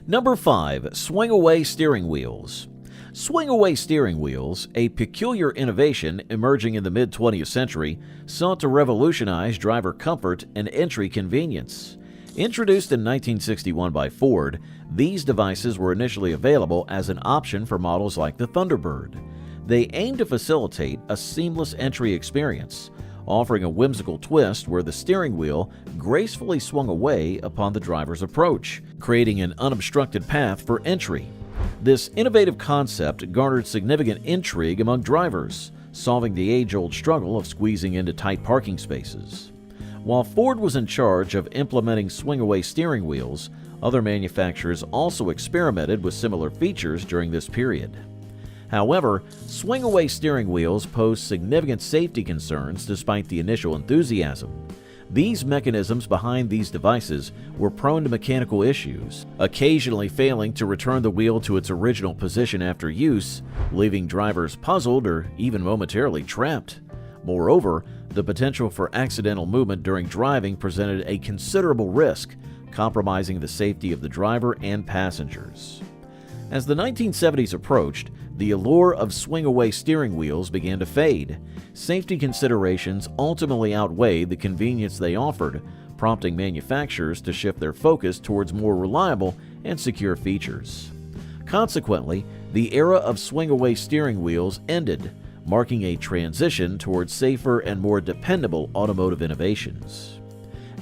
[SPEAKER 4] Number 5. Swing-away steering wheels. Swing-away steering wheels, a peculiar innovation emerging in the mid-20th century, sought to revolutionize driver comfort and entry convenience. Introduced in 1961 by Ford, these devices were initially available as an option for models like the Thunderbird. They aimed to facilitate a seamless entry experience, offering a whimsical twist where the steering wheel gracefully swung away upon the driver's approach, creating an unobstructed path for entry. This innovative concept garnered significant intrigue among drivers, solving the age-old struggle of squeezing into tight parking spaces. While Ford was in charge of implementing swing-away steering wheels, other manufacturers also experimented with similar features during this period. However, swing-away steering wheels posed significant safety concerns despite the initial enthusiasm. These mechanisms behind these devices were prone to mechanical issues, occasionally failing to return the wheel to its original position after use, leaving drivers puzzled or even momentarily trapped. Moreover, the potential for accidental movement during driving presented a considerable risk, compromising the safety of the driver and passengers. As the 1970s approached, the allure of swing-away steering wheels began to fade. Safety considerations ultimately outweighed the convenience they offered, prompting manufacturers to shift their focus towards more reliable and secure features. Consequently, the era of swing-away steering wheels ended, marking a transition towards safer and more dependable automotive innovations.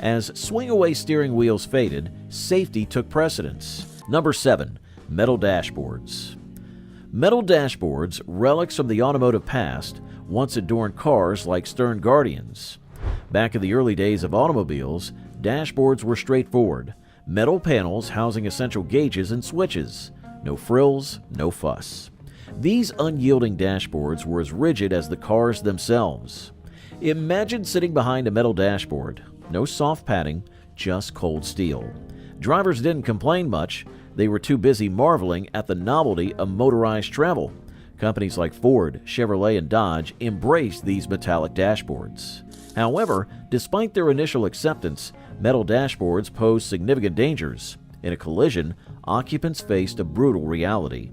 [SPEAKER 4] As swing-away steering wheels faded, safety took precedence. Number 7. Metal dashboards. Metal dashboards, relics from the automotive past, once adorned cars like stern guardians. Back in the early days of automobiles, dashboards were straightforward, metal panels housing essential gauges and switches. No frills, no fuss. These unyielding dashboards were as rigid as the cars themselves. Imagine sitting behind a metal dashboard. No soft padding, just cold steel. Drivers didn't complain much. They were too busy marveling at the novelty of motorized travel. Companies like Ford, Chevrolet, and Dodge embraced these metallic dashboards. However, despite their initial acceptance, metal dashboards posed significant dangers. In a collision, occupants faced a brutal reality.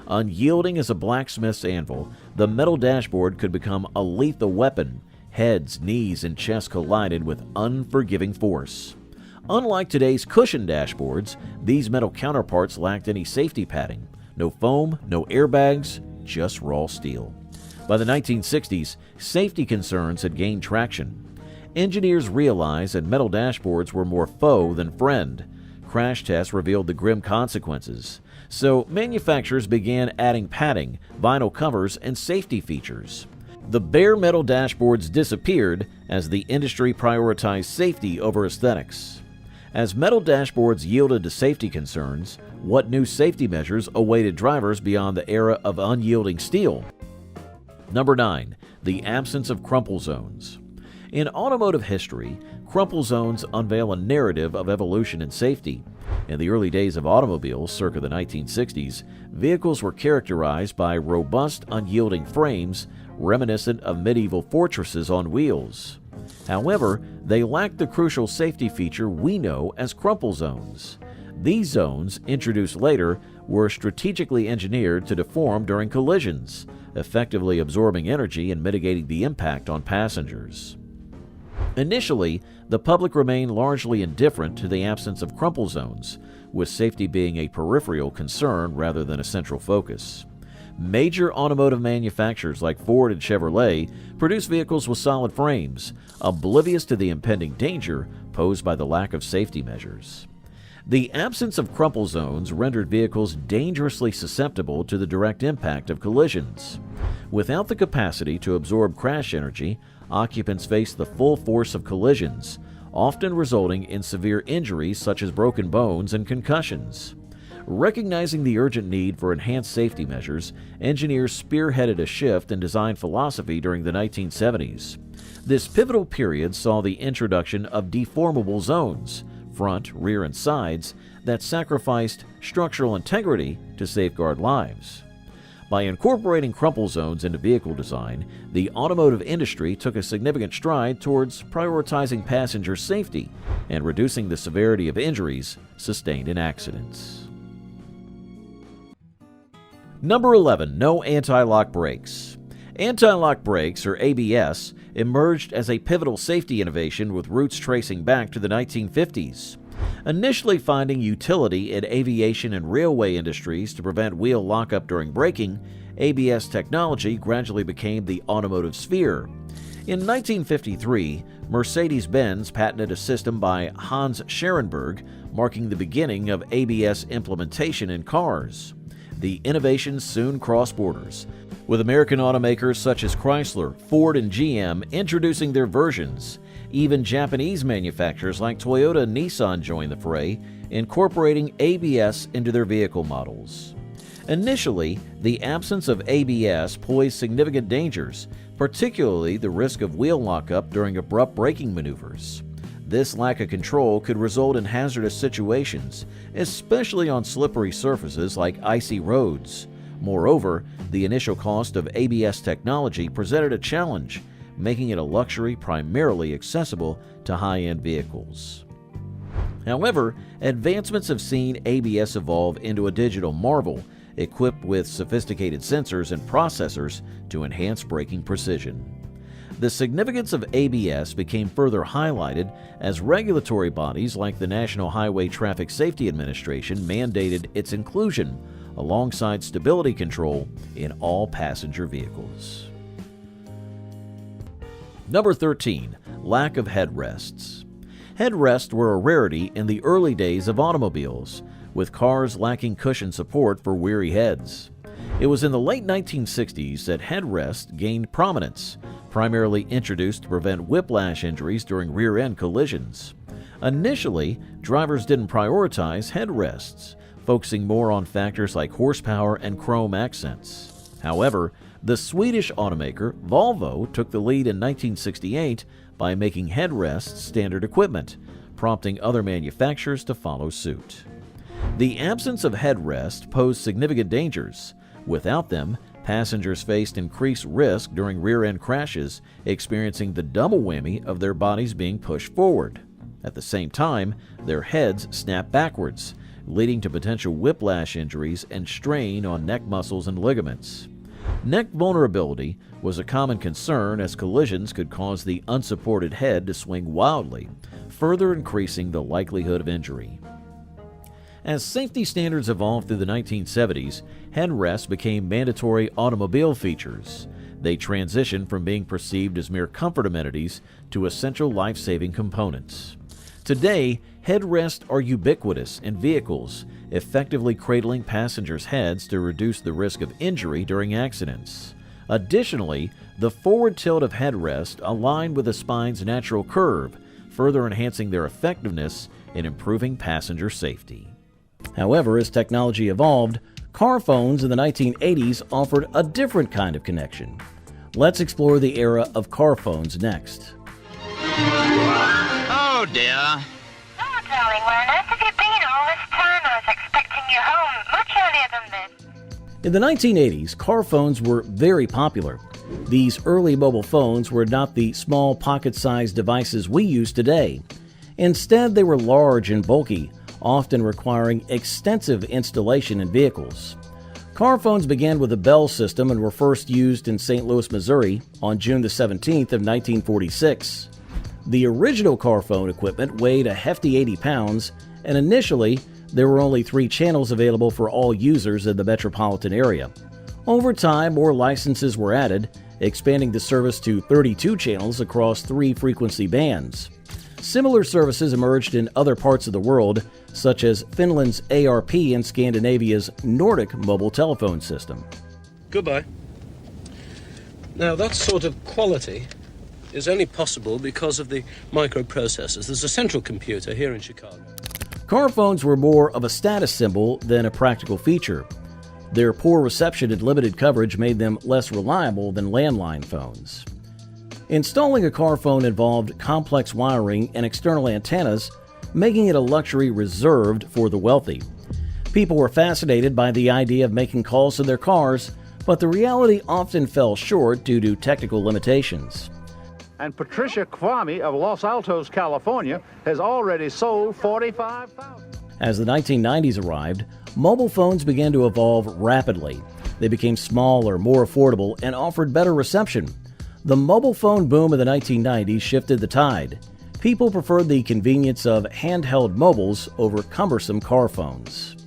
[SPEAKER 4] Unyielding as a blacksmith's anvil, the metal dashboard could become a lethal weapon. Heads, knees, and chests collided with unforgiving force. Unlike today's cushioned dashboards, these metal counterparts lacked any safety padding. No foam, no airbags, just raw steel. By the 1960s, safety concerns had gained traction. Engineers realized that metal dashboards were more foe than friend. Crash tests revealed the grim consequences. So manufacturers began adding padding, vinyl covers, and safety features. The bare metal dashboards disappeared as the industry prioritized safety over aesthetics. As metal dashboards yielded to safety concerns, what new safety measures awaited drivers beyond the era of unyielding steel? Number 9. The absence of crumple zones. In automotive history, crumple zones unveil a narrative of evolution and safety. In the early days of automobiles, circa the 1960s, vehicles were characterized by robust, unyielding frames reminiscent of medieval fortresses on wheels. However, they lacked the crucial safety feature we know as crumple zones. These zones, introduced later, were strategically engineered to deform during collisions, effectively absorbing energy and mitigating the impact on passengers. Initially, the public remained largely indifferent to the absence of crumple zones, with safety being a peripheral concern rather than a central focus. Major automotive manufacturers like Ford and Chevrolet produce vehicles with solid frames, oblivious to the impending danger posed by the lack of safety measures. The absence of crumple zones rendered vehicles dangerously susceptible to the direct impact of collisions. Without the capacity to absorb crash energy, occupants faced the full force of collisions, often resulting in severe injuries such as broken bones and concussions. Recognizing the urgent need for enhanced safety measures, engineers spearheaded a shift in design philosophy during the 1970s. This pivotal period saw the introduction of deformable zones, front, rear, and sides, that sacrificed structural integrity to safeguard lives. By incorporating crumple zones into vehicle design, the automotive industry took a significant stride towards prioritizing passenger safety and reducing the severity of injuries sustained in accidents. Number 11. No anti-lock brakes. Anti-lock brakes, or ABS, emerged as a pivotal safety innovation with roots tracing back to the 1950s. Initially finding utility in aviation and railway industries to prevent wheel lockup during braking, ABS technology gradually became the automotive sphere. In 1953, Mercedes-Benz patented a system by Hans Scherenberg, marking the beginning of ABS implementation in cars. The innovations soon crossed borders, with American automakers such as Chrysler, Ford, and GM introducing their versions. Even Japanese manufacturers like Toyota and Nissan joined the fray, incorporating ABS into their vehicle models. Initially, the absence of ABS posed significant dangers, particularly the risk of wheel lockup during abrupt braking maneuvers. This lack of control could result in hazardous situations, especially on slippery surfaces like icy roads. Moreover, the initial cost of ABS technology presented a challenge, making it a luxury primarily accessible to high-end vehicles. However, advancements have seen ABS evolve into a digital marvel, equipped with sophisticated sensors and processors to enhance braking precision. The significance of ABS became further highlighted as regulatory bodies like the National Highway Traffic Safety Administration mandated its inclusion alongside stability control in all passenger vehicles. Number 13. Lack of headrests. Headrests were a rarity in the early days of automobiles, with cars lacking cushion support for weary heads. It was in the late 1960s that headrests gained prominence, primarily introduced to prevent whiplash injuries during rear-end collisions. Initially, drivers didn't prioritize headrests, focusing more on factors like horsepower and chrome accents. However, the Swedish automaker Volvo took the lead in 1968 by making headrests standard equipment, prompting other manufacturers to follow suit. The absence of headrests posed significant dangers. Without them, passengers faced increased risk during rear-end crashes, experiencing the double whammy of their bodies being pushed forward. At the same time, their heads snapped backwards, leading to potential whiplash injuries and strain on neck muscles and ligaments. Neck vulnerability was a common concern as collisions could cause the unsupported head to swing wildly, further increasing the likelihood of injury. As safety standards evolved through the 1970s, headrests became mandatory automobile features. They transitioned from being perceived as mere comfort amenities to essential life-saving components. Today, headrests are ubiquitous in vehicles, effectively cradling passengers' heads to reduce the risk of injury during accidents. Additionally, the forward tilt of headrests align with the spine's natural curve, further enhancing their effectiveness in improving passenger safety. However, as technology evolved, car phones in the 1980s offered a different kind of connection. Let's explore the era of car phones next.
[SPEAKER 9] Oh, dear.
[SPEAKER 1] Oh, darling, where on earth have you been all this time? I was expecting you home much earlier than this.
[SPEAKER 4] In the 1980s, car phones were very popular. These early mobile phones were not the small pocket-sized devices we use today. Instead, they were large and bulky, often requiring extensive installation in vehicles. Car phones began with a Bell system and were first used in St. Louis, Missouri on June the 17th of 1946. The original car phone equipment weighed a hefty 80 pounds, and initially, there were only 3 channels available for all users in the metropolitan area. Over time, more licenses were added, expanding the service to 32 channels across 3 frequency bands. Similar services emerged in other parts of the world, such as Finland's ARP and Scandinavia's Nordic mobile telephone system.
[SPEAKER 22] Goodbye. Now, that sort of quality is only possible because of the microprocessors. There's a central computer here in Chicago.
[SPEAKER 4] Car phones were more of a status symbol than a practical feature. Their poor reception and limited coverage made them less reliable than landline phones. Installing a car phone involved complex wiring and external antennas, making it a luxury reserved for the wealthy. People were fascinated by the idea of making calls to their cars, But the reality often fell short due to technical limitations.
[SPEAKER 2] And Patricia Kwame of Los Altos, California, has already sold 45,000.
[SPEAKER 4] As the 1990s arrived, mobile phones began to evolve rapidly. They became smaller, more affordable, and offered better reception. The mobile phone boom of the 1990s shifted the tide. People preferred the convenience of handheld mobiles over cumbersome car phones.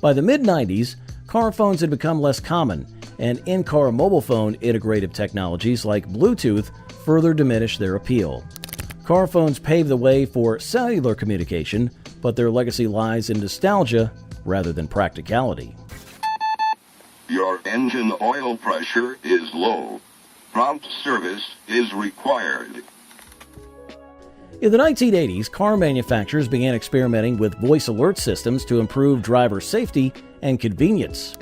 [SPEAKER 4] By the mid-90s, car phones had become less common, and in-car mobile phone integrative technologies like Bluetooth further diminished their appeal. Car phones paved the way for cellular communication, but their legacy lies in nostalgia rather than practicality.
[SPEAKER 3] Your engine oil pressure is low. Prompt service is required.
[SPEAKER 4] In the 1980s, car manufacturers began experimenting with voice alert systems to improve driver safety and convenience.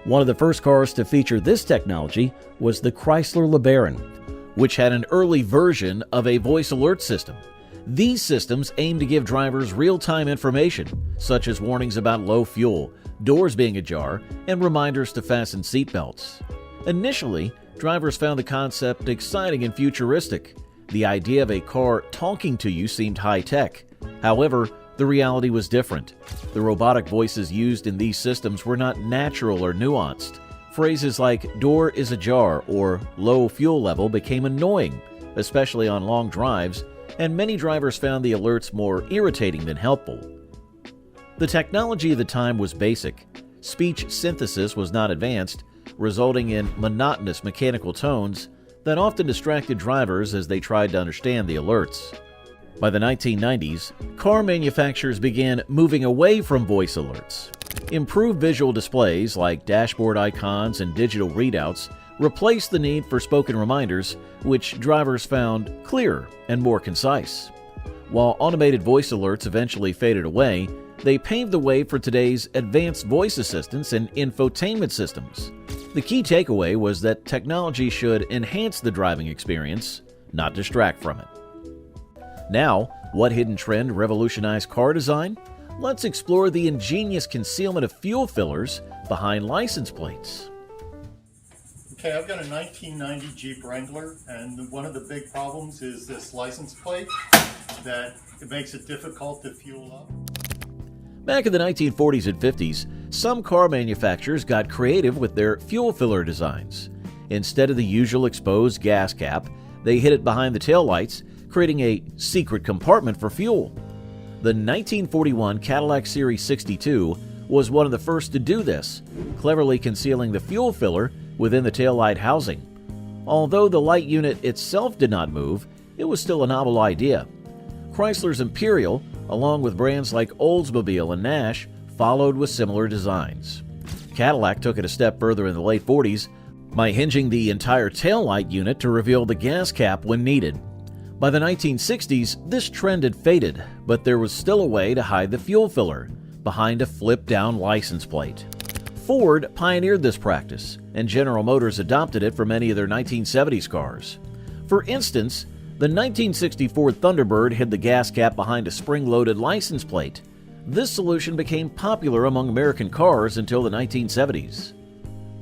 [SPEAKER 4] One of the first cars to feature this technology was the Chrysler LeBaron, which had an early version of a voice alert system. These systems aim to give drivers real-time information, such as warnings about low fuel, doors being ajar, and reminders to fasten seatbelts. Initially, drivers found the concept exciting and futuristic. The idea of a car talking to you seemed high-tech. However, the reality was different. The robotic voices used in these systems were not natural or nuanced. Phrases like "door is ajar" or "low fuel level" became annoying, especially on long drives, and many drivers found the alerts more irritating than helpful. The technology of the time was basic. Speech synthesis was not advanced, resulting in monotonous mechanical tones that often distracted drivers as they tried to understand the alerts. By the 1990s, car manufacturers began moving away from voice alerts. Improved visual displays like dashboard icons and digital readouts replaced the need for spoken reminders, which drivers found clearer and more concise. While automated voice alerts eventually faded away, they paved the way for today's advanced voice assistants and infotainment systems. The key takeaway was that technology should enhance the driving experience, not distract from it. Now, what hidden trend revolutionized car design? Let's explore the ingenious concealment of fuel fillers behind license plates.
[SPEAKER 8] Okay, I've got a 1990 Jeep Wrangler, and one of the big problems is this license plate that it makes it difficult to fuel up.
[SPEAKER 4] Back in the 1940s and 50s, some car manufacturers got creative with their fuel filler designs. Instead of the usual exposed gas cap, they hid it behind the taillights, creating a secret compartment for fuel. The 1941 Cadillac Series 62 was one of the first to do this, cleverly concealing the fuel filler within the taillight housing. Although the light unit itself did not move, it was still a novel idea. Chrysler's Imperial, along with brands like Oldsmobile and Nash, followed with similar designs. Cadillac took it a step further in the late 40s by hinging the entire taillight unit to reveal the gas cap when needed. By the 1960s, this trend had faded, but there was still a way to hide the fuel filler behind a flip-down license plate. Ford pioneered this practice, and General Motors adopted it for many of their 1970s cars. For instance, the 1960 Ford Thunderbird hid the gas cap behind a spring-loaded license plate. This solution became popular among American cars until the 1970s.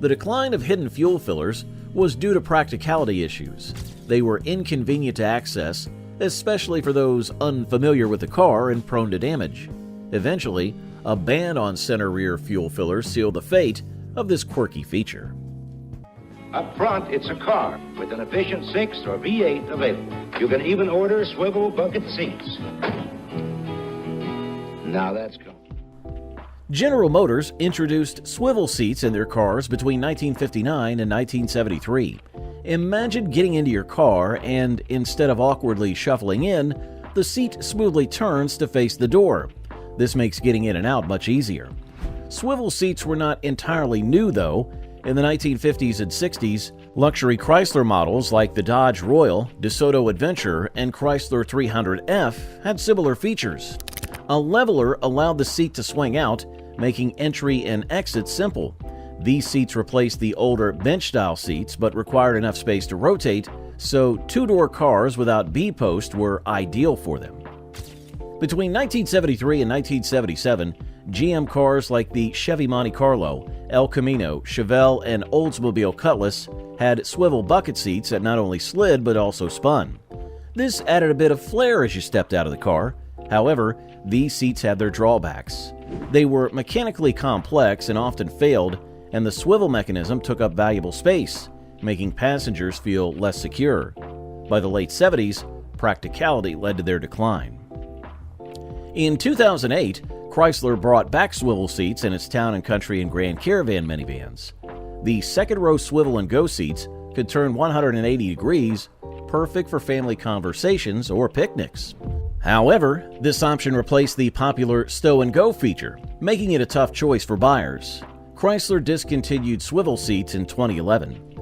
[SPEAKER 4] The decline of hidden fuel fillers was due to practicality issues. They were inconvenient to access, especially for those unfamiliar with the car and prone to damage. Eventually, a ban on center rear fuel fillers sealed the fate of this quirky feature.
[SPEAKER 15] Up front, it's a car with an efficient 6 or V8 available. You can even order swivel bucket seats. Now that's comfortable.
[SPEAKER 4] General Motors introduced swivel seats in their cars between 1959 and 1973. Imagine getting into your car and, instead of awkwardly shuffling in, the seat smoothly turns to face the door. This makes getting in and out much easier. Swivel seats were not entirely new, though. In the 1950s and 60s, luxury Chrysler models like the Dodge Royal, DeSoto Adventure, and Chrysler 300F had similar features. A leveler allowed the seat to swing out, making entry and exit simple. These seats replaced the older bench-style seats but required enough space to rotate, so two-door cars without B-post were ideal for them. Between 1973 and 1977, GM cars like the Chevy Monte Carlo El Camino, Chevelle, and Oldsmobile Cutlass had swivel bucket seats that not only slid but also spun. This added a bit of flair as you stepped out of the car. However, these seats had their drawbacks. They were mechanically complex and often failed, and the swivel mechanism took up valuable space, making passengers feel less secure. By the late 70s, practicality led to their decline. In 2008, Chrysler brought back swivel seats in its Town and Country and Grand Caravan minivans. The second-row swivel and go seats could turn 180 degrees, perfect for family conversations or picnics. However, this option replaced the popular stow and go feature, making it a tough choice for buyers. Chrysler discontinued swivel seats in 2011.